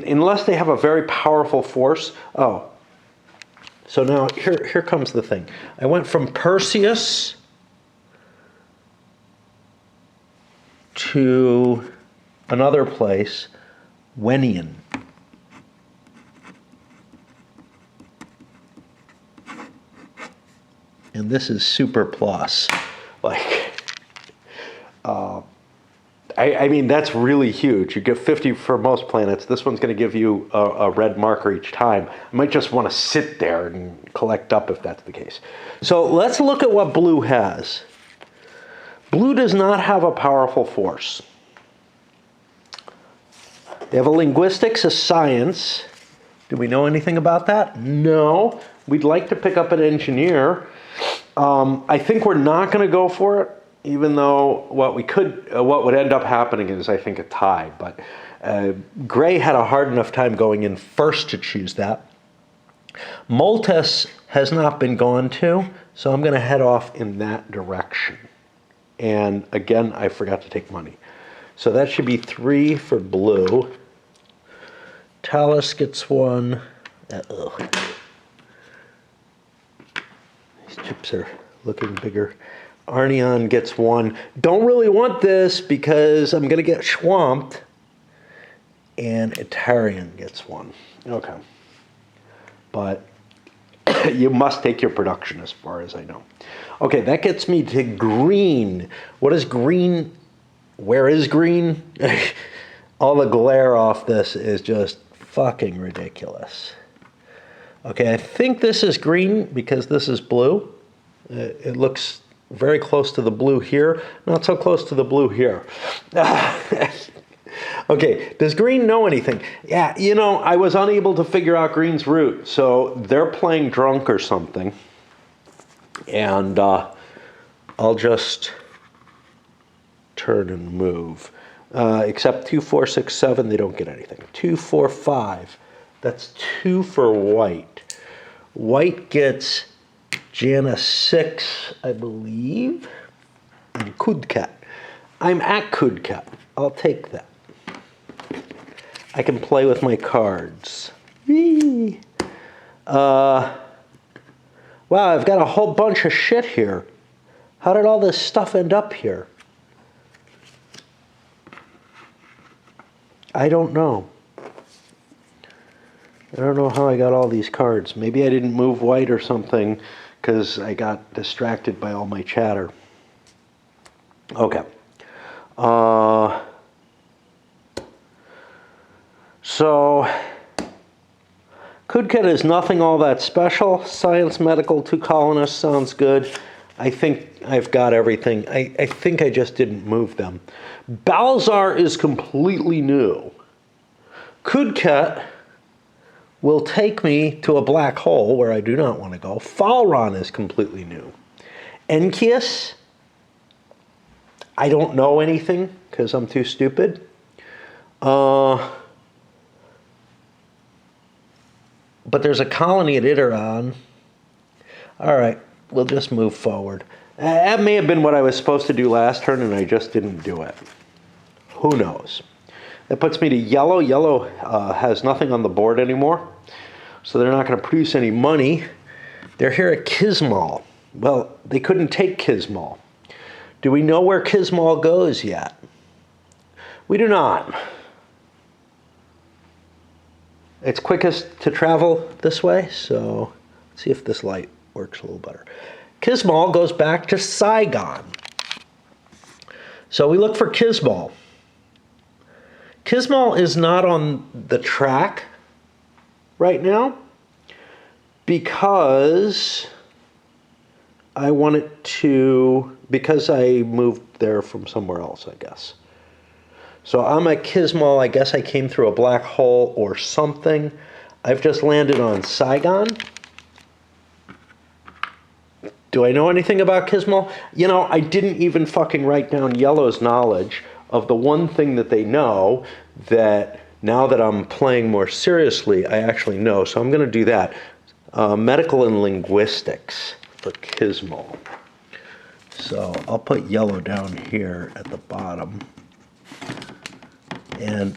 unless they have a very powerful force. Oh. So now, here comes the thing. I went from Perseus to another place, Wenian. And this is super plus. I mean, that's really huge. You get 50 for most planets. This one's going to give you a red marker each time. I might just want to sit there and collect up if that's the case. So let's look at what blue has. Blue does not have a powerful force. They have a linguistics, a science. Do we know anything about that? No. We'd like to pick up an engineer. I think we're not going to go for it. even though what would end up happening is, I think, a tie. But gray had a hard enough time going in first to choose that. Moltes has not been gone to, so I'm going to head off in that direction. And again, I forgot to take money. So that should be 3 for blue. Talus gets 1. These chips are looking bigger. Arneon gets 1. Don't really want this because I'm going to get swamped. And Etarian gets 1. Okay. But you must take your production as far as I know. Okay, that gets me to green. What is green? Where is green? All the glare off this is just fucking ridiculous. Okay, I think this is green because this is blue. It looks very close to the blue here, not so close to the blue here. Okay, does green know anything? Yeah, you know, I was unable to figure out green's route, so they're playing drunk or something. And I'll just turn and move. Except 2, 4, 6, 7, they don't get anything. 2, 4, 5, that's 2 for white. White gets Jana 6, I believe, and Kudkat. I'm at Kudkat. I'll take that. I can play with my cards. Whee! Wow, I've got a whole bunch of shit here. How did all this stuff end up here? I don't know. I don't know how I got all these cards. Maybe I didn't move white or something because I got distracted by all my chatter. Okay. So, Kudket is nothing all that special. Science, medical, 2 colonists sounds good. I think I've got everything. I think I just didn't move them. Balzar is completely new. Kudket will take me to a black hole where I do not want to go. Falron is completely new. Enkius, I don't know anything because I'm too stupid. But there's a colony at Iteron. All right, we'll just move forward. That may have been what I was supposed to do last turn, and I just didn't do it. Who knows? That puts me to yellow. Yellow has nothing on the board anymore, so they're not going to produce any money. They're here at Kismal. Well, they couldn't take Kismal. Do we know where Kismal goes yet? We do not. It's quickest to travel this way, so let's see if this light works a little better. Kismal goes back to Saigon. So we look for Kismal. Kismal is not on the track right now because I wanted to, because I moved there from somewhere else, I guess. So I'm at Kismal. I guess I came through a black hole or something. I've just landed on Saigon. Do I know anything about Kismal? You know, I didn't even fucking write down Yellow's knowledge of the one thing that they know that now that I'm playing more seriously, I actually know. So I'm going to do that. Medical and linguistics for Kismal. So I'll put Yellow down here at the bottom. And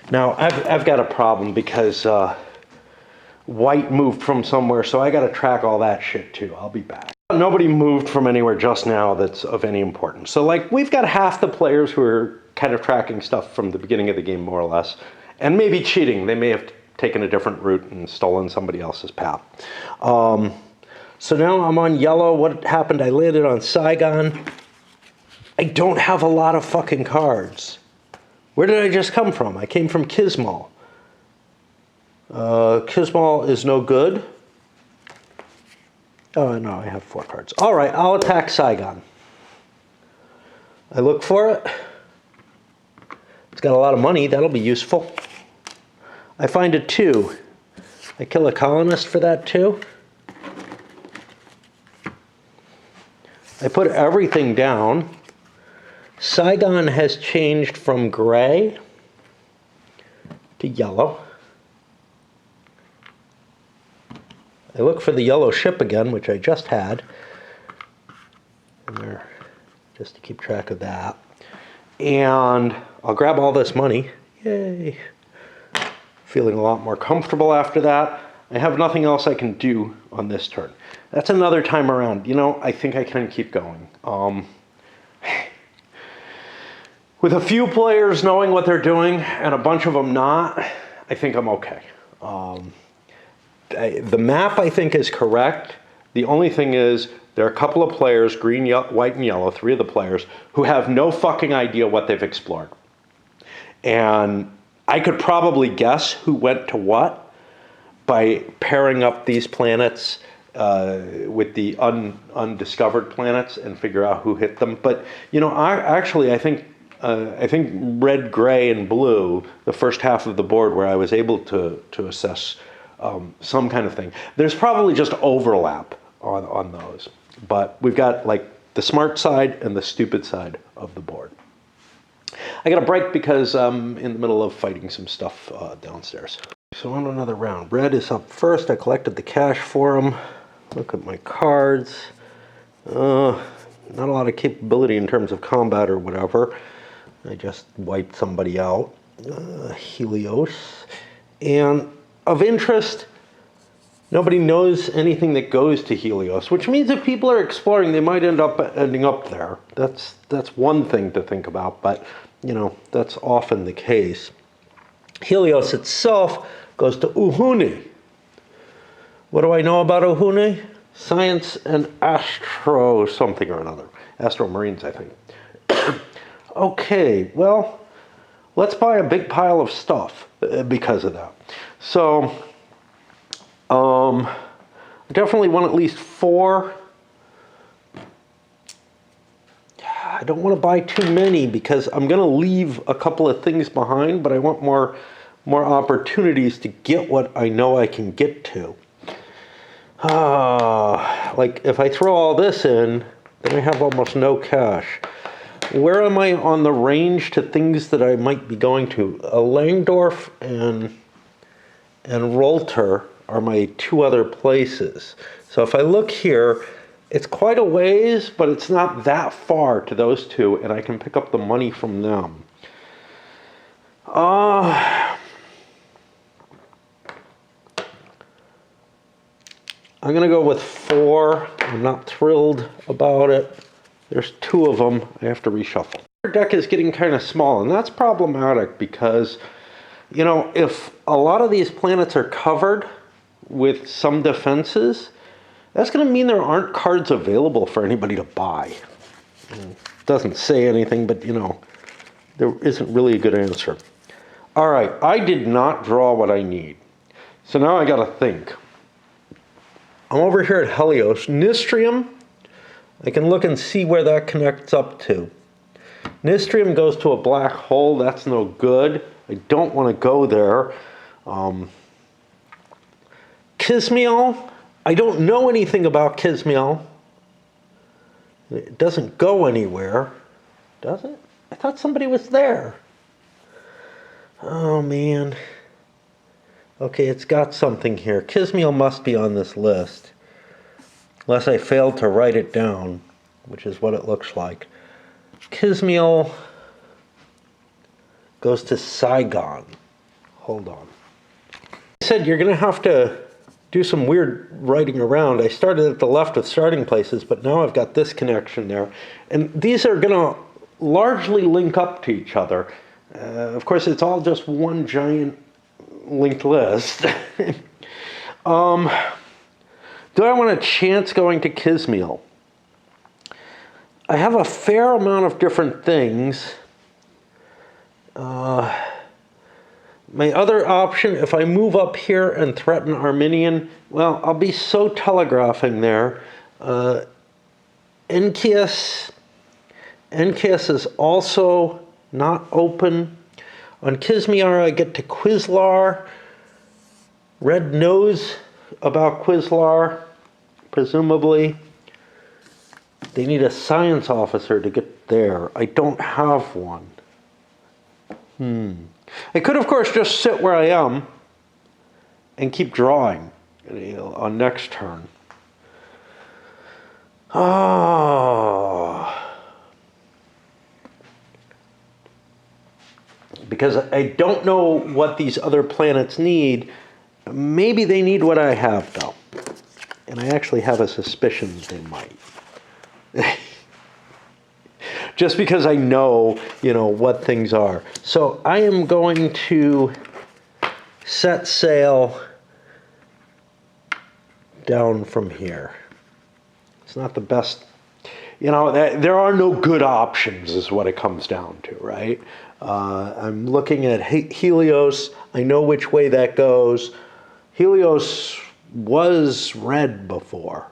now I've got a problem because white moved from somewhere, so I got to track all that shit too. I'll be back. Nobody moved from anywhere just now that's of any importance. So like we've got half the players who are kind of tracking stuff from the beginning of the game more or less, and maybe cheating. They may have taken a different route and stolen somebody else's path. So now I'm on Yellow. What happened? I landed on Saigon. I don't have a lot of fucking cards. Where did I just come from? I came from Kismal. Kismal is no good. Oh, no, I have 4 cards. All right, I'll attack Saigon. I look for it. It's got a lot of money. That'll be useful. I find a 2. I kill a colonist for that 2. I put everything down. Saigon has changed from gray to yellow. I look for the yellow ship again, which I just had. And there, just to keep track of that. And I'll grab all this money. Yay. Feeling a lot more comfortable after that. I have nothing else I can do on this turn. That's another time around. You know, I think I can keep going. With a few players knowing what they're doing and a bunch of them not, I think I'm okay. The map, I think, is correct. The only thing is there are a couple of players, green, white, and yellow, 3 of the players, who have no fucking idea what they've explored. And I could probably guess who went to what by pairing up these planets with the undiscovered planets and figure out who hit them. But, you know, I think red, gray, and blue, the first half of the board where I was able to assess some kind of thing. There's probably just overlap on those. But we've got like the smart side and the stupid side of the board. I got a break because I'm in the middle of fighting some stuff downstairs. So on another round. Red is up first. I collected the cash for him. Look at my cards. Not a lot of capability in terms of combat or whatever. I just wiped somebody out. Helios. And of interest, nobody knows anything that goes to Helios, which means if people are exploring, they might ending up there. That's one thing to think about, but you know, that's often the case. Helios itself goes to Uhune. What do I know about Uhune? Science and astro something or another. Astro Marines, I think. Okay, well, let's buy a big pile of stuff because of that. So, I definitely want at least 4. I don't want to buy too many because I'm going to leave a couple of things behind, but I want more opportunities to get what I know I can get to. Like if I throw all this in, then I have almost no cash. Where am I on the range to things that I might be going to? Langdorf and Rolter are my 2 other places. So if I look here, it's quite a ways, but it's not that far to those 2, and I can pick up the money from them. I'm going to go with 4. I'm not thrilled about it. There's 2 of them. I have to reshuffle. Our deck is getting kind of small, and that's problematic because, you know, if a lot of these planets are covered with some defenses, that's going to mean there aren't cards available for anybody to buy. It doesn't say anything, but, you know, there isn't really a good answer. All right, I did not draw what I need. So now I got to think. I'm over here at Helios. Nistrium, I can look and see where that connects up to. Nistrium goes to a black hole. That's no good. I don't want to go there. Kismiel, I don't know anything about Kismiel. It doesn't go anywhere, does it? I thought somebody was there. Oh, man. Okay, it's got something here. Kismiel must be on this list. Unless I failed to write it down, which is what it looks like. Kismiel goes to Saigon. Hold on. I said you're going to have to do some weird writing around. I started at the left with starting places, but now I've got this connection there. And these are going to largely link up to each other. Of course, it's all just one giant linked list. Do I want a chance going to Kismiel? I have a fair amount of different things. My other option, if I move up here and threaten Arminian, well, I'll be so telegraphing there. Enkias is also not open. On Kismiar, I get to Quizlar. Red knows about Quizlar, presumably. They need a science officer to get there. I don't have one. I could, of course, just sit where I am and keep drawing on next turn. Oh. Because I don't know what these other planets need. Maybe they need what I have, though. And I actually have a suspicion they might. Just because I know, what things are. So I am going to set sail down from here. It's not the best, there are no good options is what it comes down to, right? I'm looking at Helios. I know which way that goes. Helios was red before.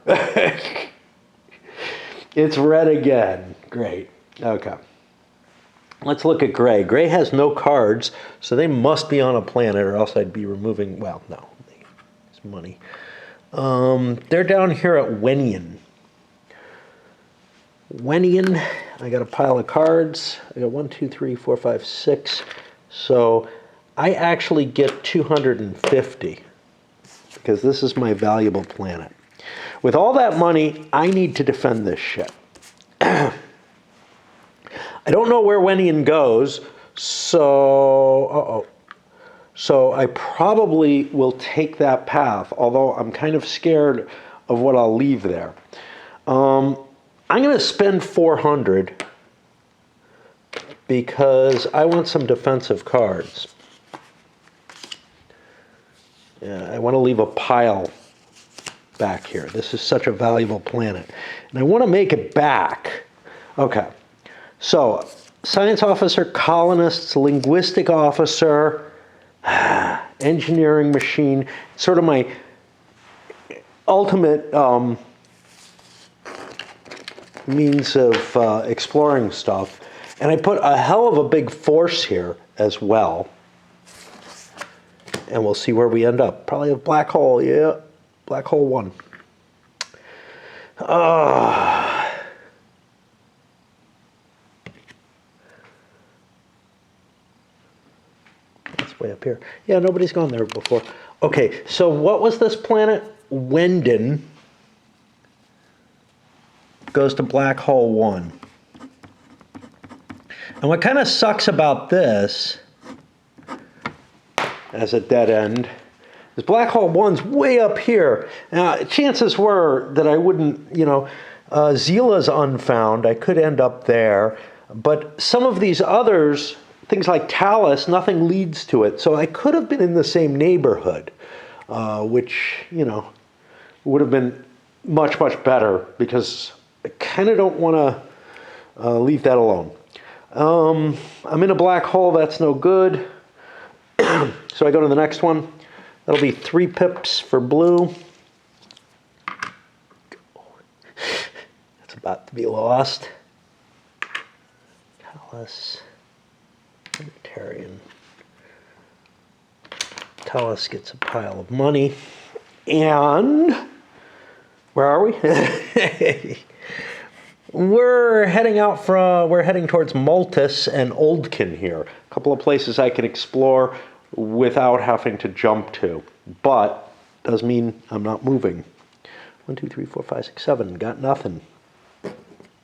It's red again. Great. Okay. Let's look at Gray. Gray has no cards, so they must be on a planet, or else I'd be removing, well, no, it's money. They're down here at Wenian. Wenian, I got a pile of cards. I got 1, 2, 3, 4, 5, 6. So I actually get 250 because this is my valuable planet. With all that money, I need to defend this shit. I don't know where Wenian goes, so So I probably will take that path, although I'm kind of scared of what I'll leave there. I'm going to spend 400 because I want some defensive cards. Yeah, I want to leave a pile back here. This is such a valuable planet. And I want to make it back. Okay. So, science officer, colonists, linguistic officer, engineering machine, sort of my ultimate means of exploring stuff. And I put a hell of a big force here as well. And we'll see where we end up. Probably a black hole, yeah. Black hole 1. That's way up here. Yeah, nobody's gone there before. Okay, so what was this planet? Wenden goes to black hole 1. And what kind of sucks about this as a dead end is black hole 1's way up here. Now, chances were that I wouldn't, Zila's unfound. I could end up there. But some of these others, things like Talus, nothing leads to it. So I could have been in the same neighborhood, which, would have been much, much better because I kind of don't want to leave that alone. I'm in a black hole. That's no good. So I go to the next one. That'll be 3 pips for blue. That's about to be lost. Talus. Libertarian. Talus gets a pile of money. And where are we? We're heading towards Maltus and Oldkin here. A couple of places I can explore without having to jump to. But does mean I'm not moving. 1, 2, 3, 4, 5, 6, 7. Got nothing.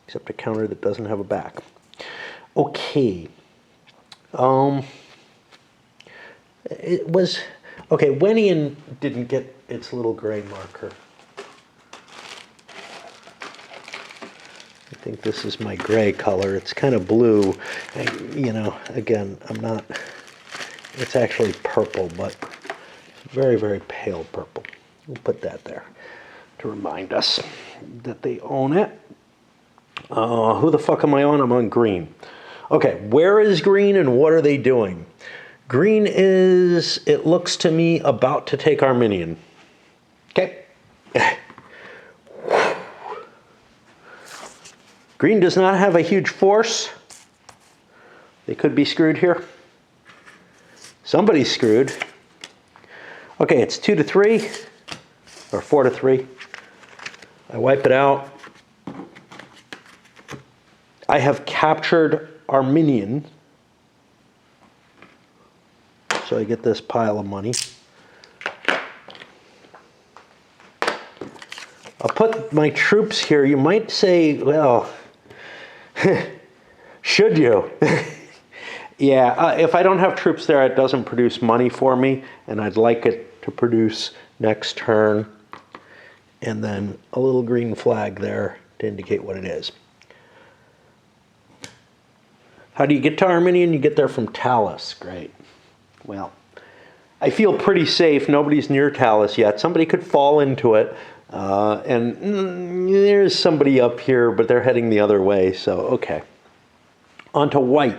Except a counter that doesn't have a back. Okay. It was... Okay, Wenian didn't get its little gray marker. I think this is my gray color. It's kind of blue. Again, I'm not... It's actually purple, but very, very pale purple. We'll put that there to remind us that they own it. Who the fuck am I on? I'm on green. Okay, where is green and what are they doing? Green is, it looks to me, about to take Arminian. Okay. Green does not have a huge force. They could be screwed here. Somebody's screwed. Okay, it's 2 to 3, or 4 to 3. I wipe it out. I have captured Arminian. So I get this pile of money. I'll put my troops here. You might say, well, should you? Yeah, if I don't have troops there, it doesn't produce money for me, and I'd like it to produce next turn, and then a little green flag there to indicate what it is. How do you get to Arminian? You get there from Talus. Great. Well, I feel pretty safe. Nobody's near Talus yet. Somebody could fall into it, and there's somebody up here, but they're heading the other way, so okay. On to white.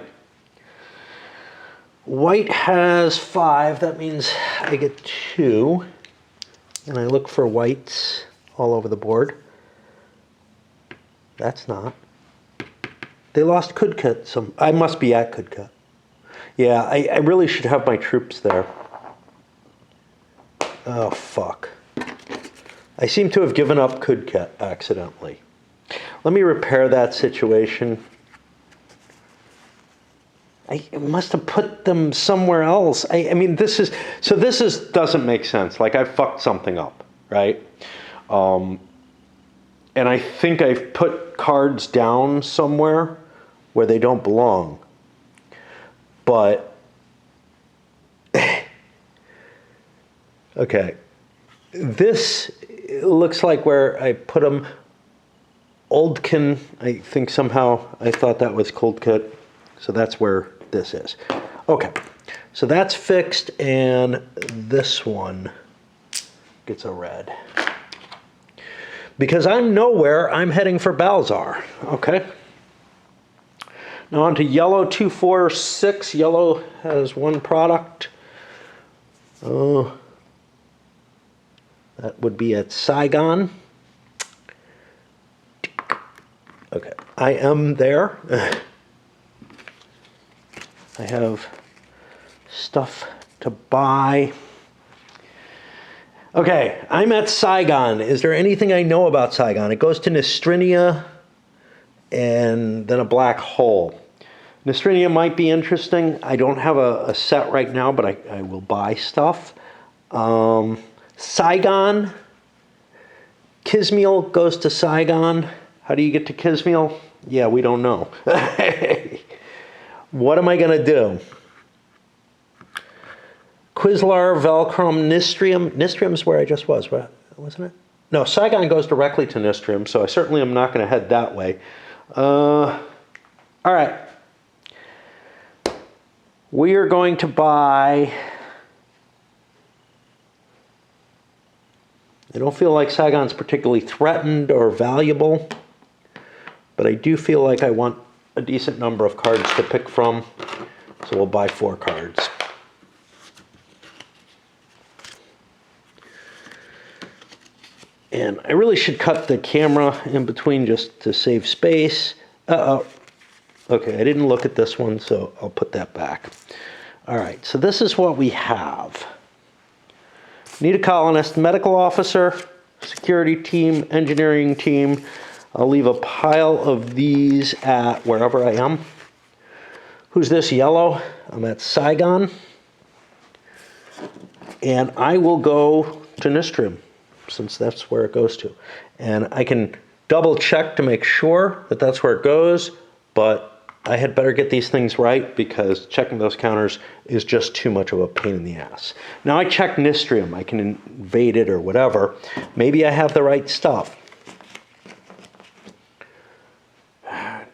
White has 5. That means I get 2. And I look for whites all over the board. That's not. They lost Kudkut. I must be at Kudkut. Yeah, I really should have my troops there. Oh, fuck. I seem to have given up Kudkut accidentally. Let me repair that situation. I must have put them somewhere else. I mean, this doesn't make sense. Like, I fucked something up, right? And I think I've put cards down somewhere where they don't belong. But, okay. This looks like where I put them. Oldkin, I think somehow I thought that was Coldcut. So that's where this is. Okay, so that's fixed, and this one gets a red. Because I'm nowhere, I'm heading for Balzar. Okay. Now on to yellow 2, 4, 6. Yellow has 1 product. Oh, that would be at Saigon. Okay, I am there. I have stuff to buy. Okay, I'm at Saigon. Is there anything I know about Saigon? It goes to Nestrinia and then a black hole. Nestrinia might be interesting. I don't have a set right now, but I will buy stuff. Saigon. Kismiel goes to Saigon. How do you get to Kismiel? Yeah, we don't know. What am I going to do? Quizlar, Velcrom, Nistrium. Nistrium's where I just was, wasn't it? No, Saigon goes directly to Nistrium, so I certainly am not going to head that way. All right. We are going to buy... I don't feel like Saigon's particularly threatened or valuable, but I do feel like I want a decent number of cards to pick from, so we'll buy 4 cards. And I really should cut the camera in between just to save space. Uh-oh. Okay, I didn't look at this one, so I'll put that back. All right, so this is what we have. Need a colonist, medical officer, security team, engineering team. I'll leave a pile of these at wherever I am. Who's this yellow? I'm at Saigon. And I will go to Nistrium, since that's where it goes to. And I can double check to make sure that that's where it goes, but I had better get these things right because checking those counters is just too much of a pain in the ass. Now I checked Nistrium. I can invade it or whatever. Maybe I have the right stuff.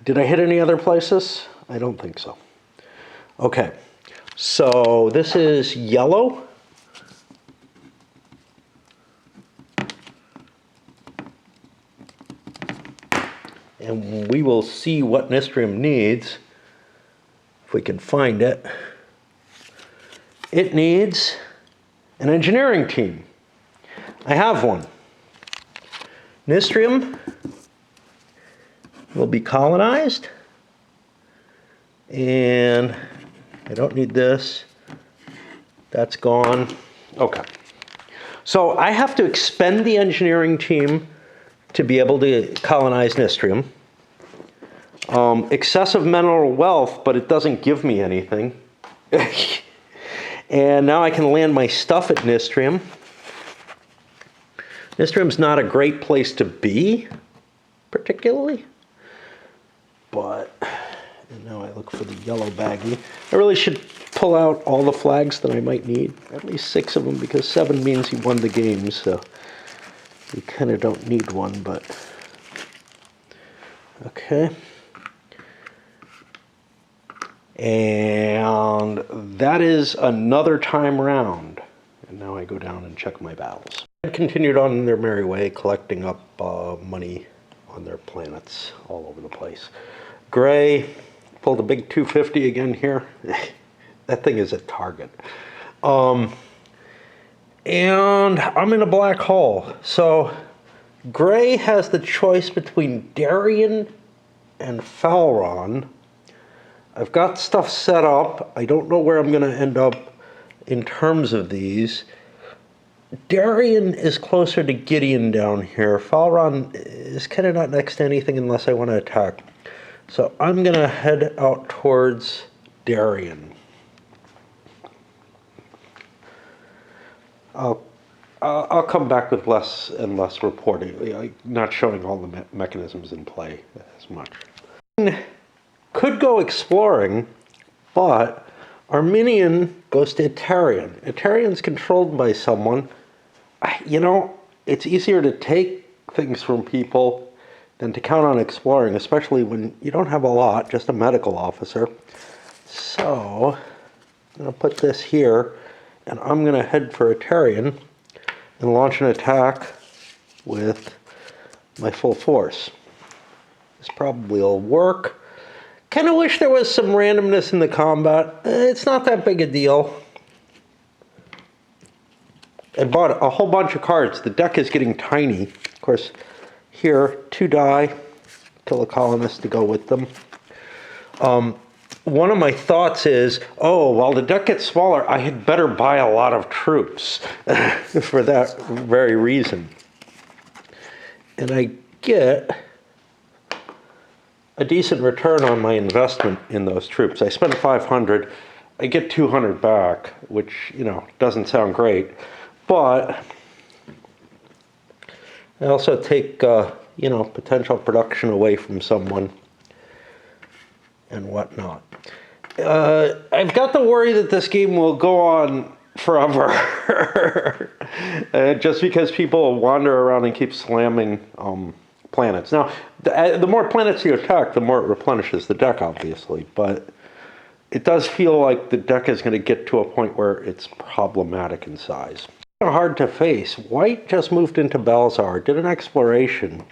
Did I hit any other places? I don't think so. Okay, so this is yellow. And we will see what Nistrium needs, if we can find it. It needs an engineering team. I have one. Nistrium will be colonized. And I don't need this. That's gone. Okay. So I have to expend the engineering team to be able to colonize Nistrium. Excessive mineral wealth, but it doesn't give me anything. And now I can land my stuff at Nistrium. Nistrium's not a great place to be, particularly. But now I look for the yellow baggie. I really should pull out all the flags that I might need. At least 6 of them, because 7 means you won the game, so you kind of don't need one, but... Okay. And that is another time round. And now I go down and check my battles. I continued on their merry way, collecting up money on their planets all over the place. Gray pulled a big 250 again here. That thing is a target. And I'm in a black hole. So Gray has the choice between Darien and Falron. I've got stuff set up. I don't know where I'm going to end up in terms of these. Darien is closer to Gideon down here. Falron is kind of not next to anything unless I want to attack. So I'm going to head out towards Darien. I'll come back with less and less reporting, not showing all the mechanisms in play as much. Could go exploring, but Arminian goes to Etarian. Etarian's controlled by someone. You know, it's easier to take things from people than to count on exploring, especially when you don't have a lot, just a medical officer. So, I'm going to put this here, and I'm going to head for Etarian and launch an attack with my full force. This probably will work. Kind of wish there was some randomness in the combat. It's not that big a deal. I bought a whole bunch of cards. The deck is getting tiny. Of course, here, 2 die. Kill a colonist to go with them. One of my thoughts is, oh, while the deck gets smaller, I had better buy a lot of troops for that very reason. And I get a decent return on my investment in those troops. I spent 500, I get 200 back, which, you know, doesn't sound great, but I also take, you know, potential production away from someone and whatnot. I've got the worry that this game will go on forever, just because people wander around and keep slamming planets. Now, the more planets you attack, the more it replenishes the deck, obviously, but it does feel like the deck is going to get to a point where it's problematic in size. Hard to face. White just moved into Balzar, did an exploration,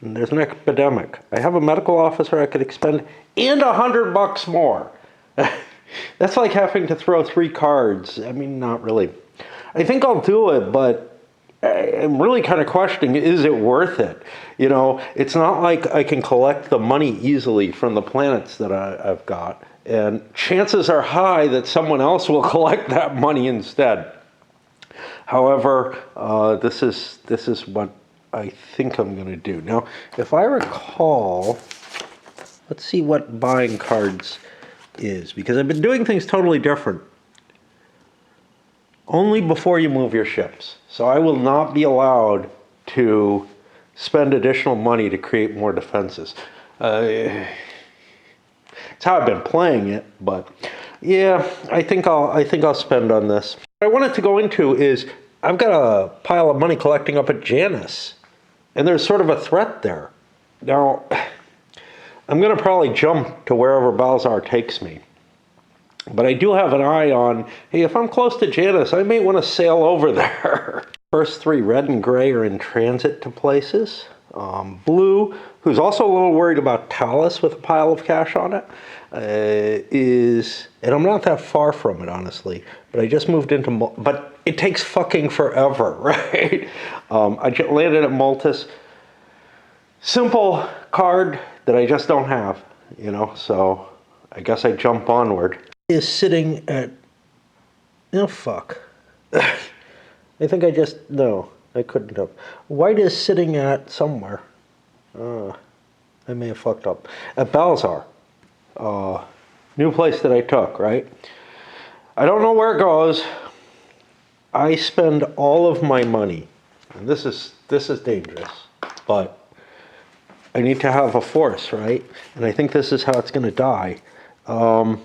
and there's an epidemic. I have a medical officer I could expend, and $100 more. That's like having to throw 3 cards. I mean, not really. I think I'll do it, but I'm really kind of questioning, is it worth it? You know, it's not like I can collect the money easily from the planets that I've got, and chances are high that someone else will collect that money instead. However, this is what I think I'm going to do. Now, if I recall, let's see what buying cards is, because I've been doing things totally different. Only before you move your ships. So I will not be allowed to spend additional money to create more defenses. It's how I've been playing it, but yeah, I think I'll spend on this. What I wanted to go into is I've got a pile of money collecting up at Janus, and there's sort of a threat there. Now, I'm going to probably jump to wherever Balzar takes me. But I do have an eye on, hey, if I'm close to Janus, I may want to sail over there. First 3, red and gray, are in transit to places. Blue, who's also a little worried about Talus with a pile of cash on it, is, and I'm not that far from it, honestly, but I just moved into, but it takes fucking forever, right? I landed at Maltus. Simple card that I just don't have, you know, so I guess I jump onward. Is sitting at, oh fuck. I think no, I couldn't have. White is sitting at somewhere. I may have fucked up. At Balzar. New place that I took, right? I don't know where it goes. I spend all of my money. And this is dangerous, but I need to have a force, right? And I think this is how it's going to die. I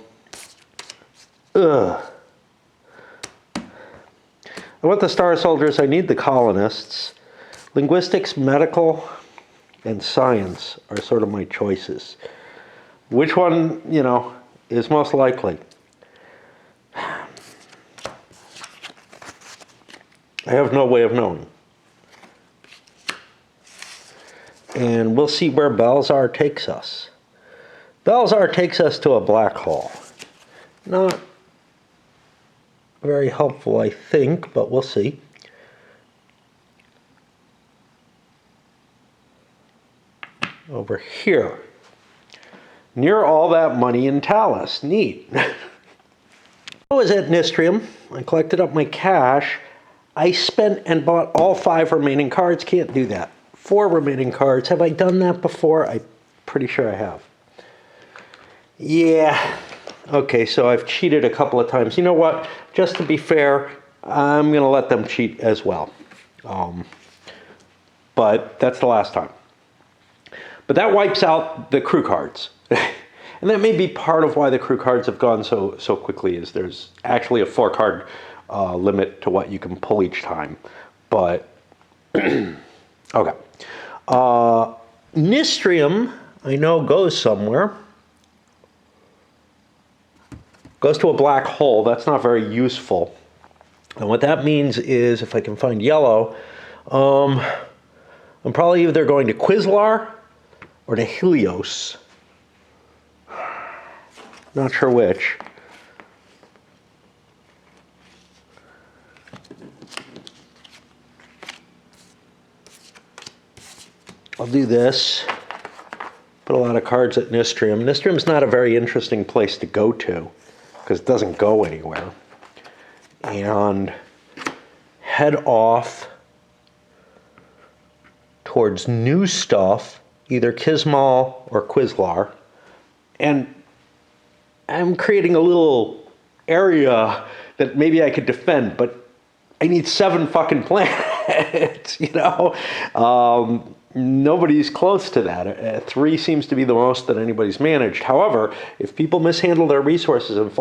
want the Star Soldiers, I need the colonists. Linguistics, medical, and science are sort of my choices. Which one, is most likely? I have no way of knowing. And we'll see where Balzar takes us. Balzar takes us to a black hole. Not very helpful, I think, but we'll see. Over here. Near all that money in Talos. Neat. I was at Nistrium. I collected up my cash. I spent and bought all 5 remaining cards. Can't do that. 4 remaining cards. Have I done that before? I'm pretty sure I have. Yeah. Okay, so I've cheated a couple of times. You know what? Just to be fair, I'm going to let them cheat as well. But that's the last time. But that wipes out the crew cards. And that may be part of why the crew cards have gone so quickly, is there's actually a 4-card limit to what you can pull each time. But, okay. Nistrium, I know, goes somewhere. Goes to a black hole. That's not very useful. And what that means is, if I can find yellow, I'm probably either going to Quizlar or to Helios. Not sure which. I'll do this. Put a lot of cards at Nistrium. Nistrium's not a very interesting place to go to, because it doesn't go anywhere. And head off towards new stuff, either Kismal or Quizlar. And I'm creating a little area that maybe I could defend, but I need 7 fucking planets, Nobody's close to that. 3 seems to be the most that anybody's managed. However, if people mishandle their resources and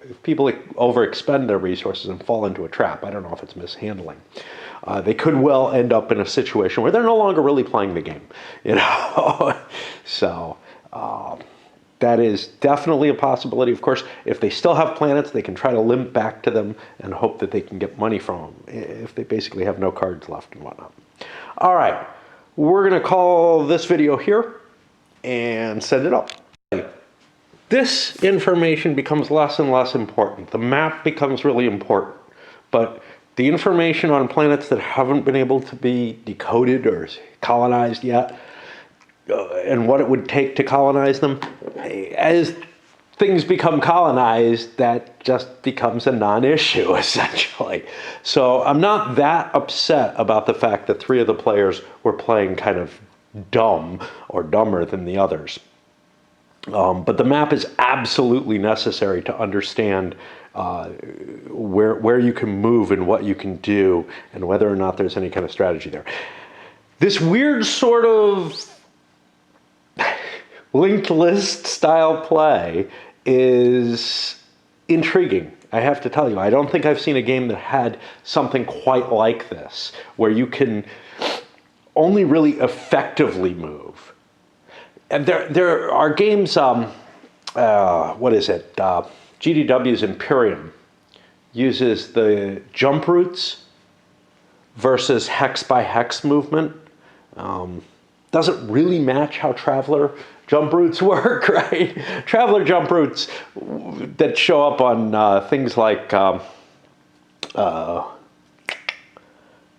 if people overexpend their resources and fall into a trap, I don't know if it's mishandling, they could well end up in a situation where they're no longer really playing the game, So, that is definitely a possibility. Of course, if they still have planets, they can try to limp back to them and hope that they can get money from them if they basically have no cards left and whatnot. All right, we're going to call this video here and send it up. This information becomes less and less important. The map becomes really important, but the information on planets that haven't been able to be decoded or colonized yet, and what it would take to colonize them, as things become colonized, that just becomes a non-issue, essentially. So I'm not that upset about the fact that 3 of the players were playing kind of dumb or dumber than the others. But the map is absolutely necessary to understand where you can move and what you can do, and whether or not there's any kind of strategy there. This weird sort of linked list style play is intriguing, I have to tell you. I don't think I've seen a game that had something quite like this, where you can only really effectively move. And there are games, what is it? GDW's Imperium uses the jump routes versus hex by hex movement. Doesn't really match how Traveller jump routes work, right? Traveller jump routes that show up on things like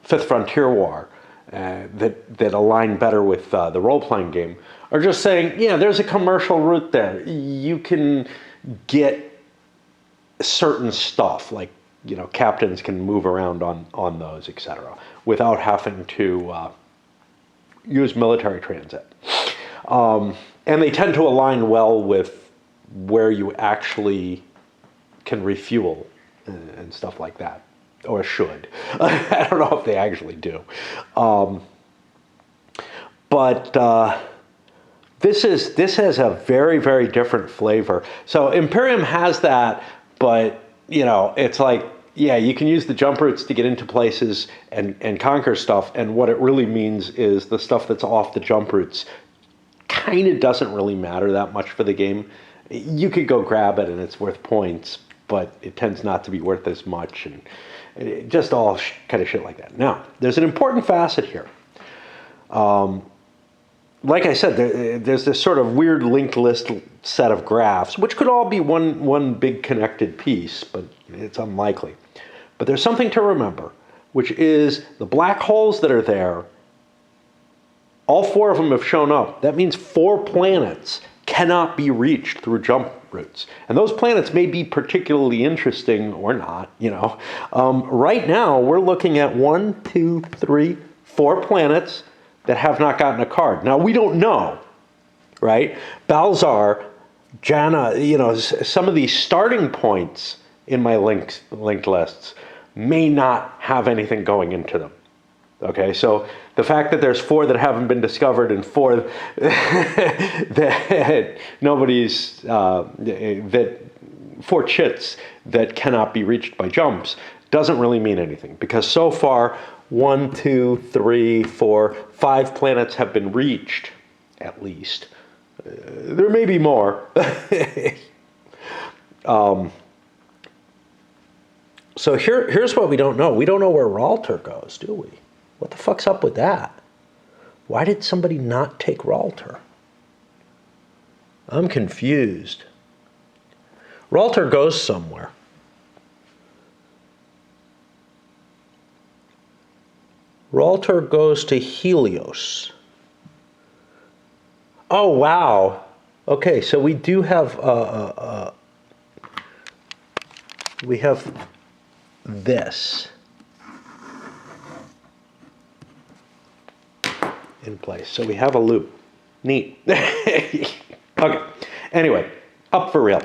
Fifth Frontier War that align better with the role-playing game are just saying, yeah, there's a commercial route there. You can get certain stuff like captains can move around on those, etc., without having to use military transit. And they tend to align well with where you actually can refuel and stuff like that, or should. I don't know if they actually do. But this has a very, very different flavor. So Imperium has that, but it's like, yeah, you can use the jump routes to get into places and conquer stuff, and what it really means is the stuff that's off the jump routes kind of doesn't really matter that much for the game. You could go grab it and it's worth points, but it tends not to be worth as much, and just all kind of shit like that. Now, there's an important facet here. Like I said, there's this sort of weird linked list set of graphs, which could all be one big connected piece, but it's unlikely. But there's something to remember, which is the black holes that are there, all 4 of them have shown up. That means 4 planets cannot be reached through jump routes. And those planets may be particularly interesting or not, Right now, we're looking at 1, 2, 3, 4 planets that have not gotten a card. Now, we don't know, right? Balzar, Janna, some of these starting points in my linked lists may not have anything going into them. Okay, so the fact that there's 4 that haven't been discovered and 4 that nobody's, that 4 chits that cannot be reached by jumps doesn't really mean anything, because so far 1, 2, 3, 4, 5 planets have been reached, at least. There may be more. So here's what we don't know. We don't know where Ralter goes, do we? What the fuck's up with that? Why did somebody not take Ralter? I'm confused. Ralter goes somewhere. Ralter goes to Helios. Oh, wow. Okay, so we do have we have this in place. So we have a loop. Neat. Okay. Anyway, up for real.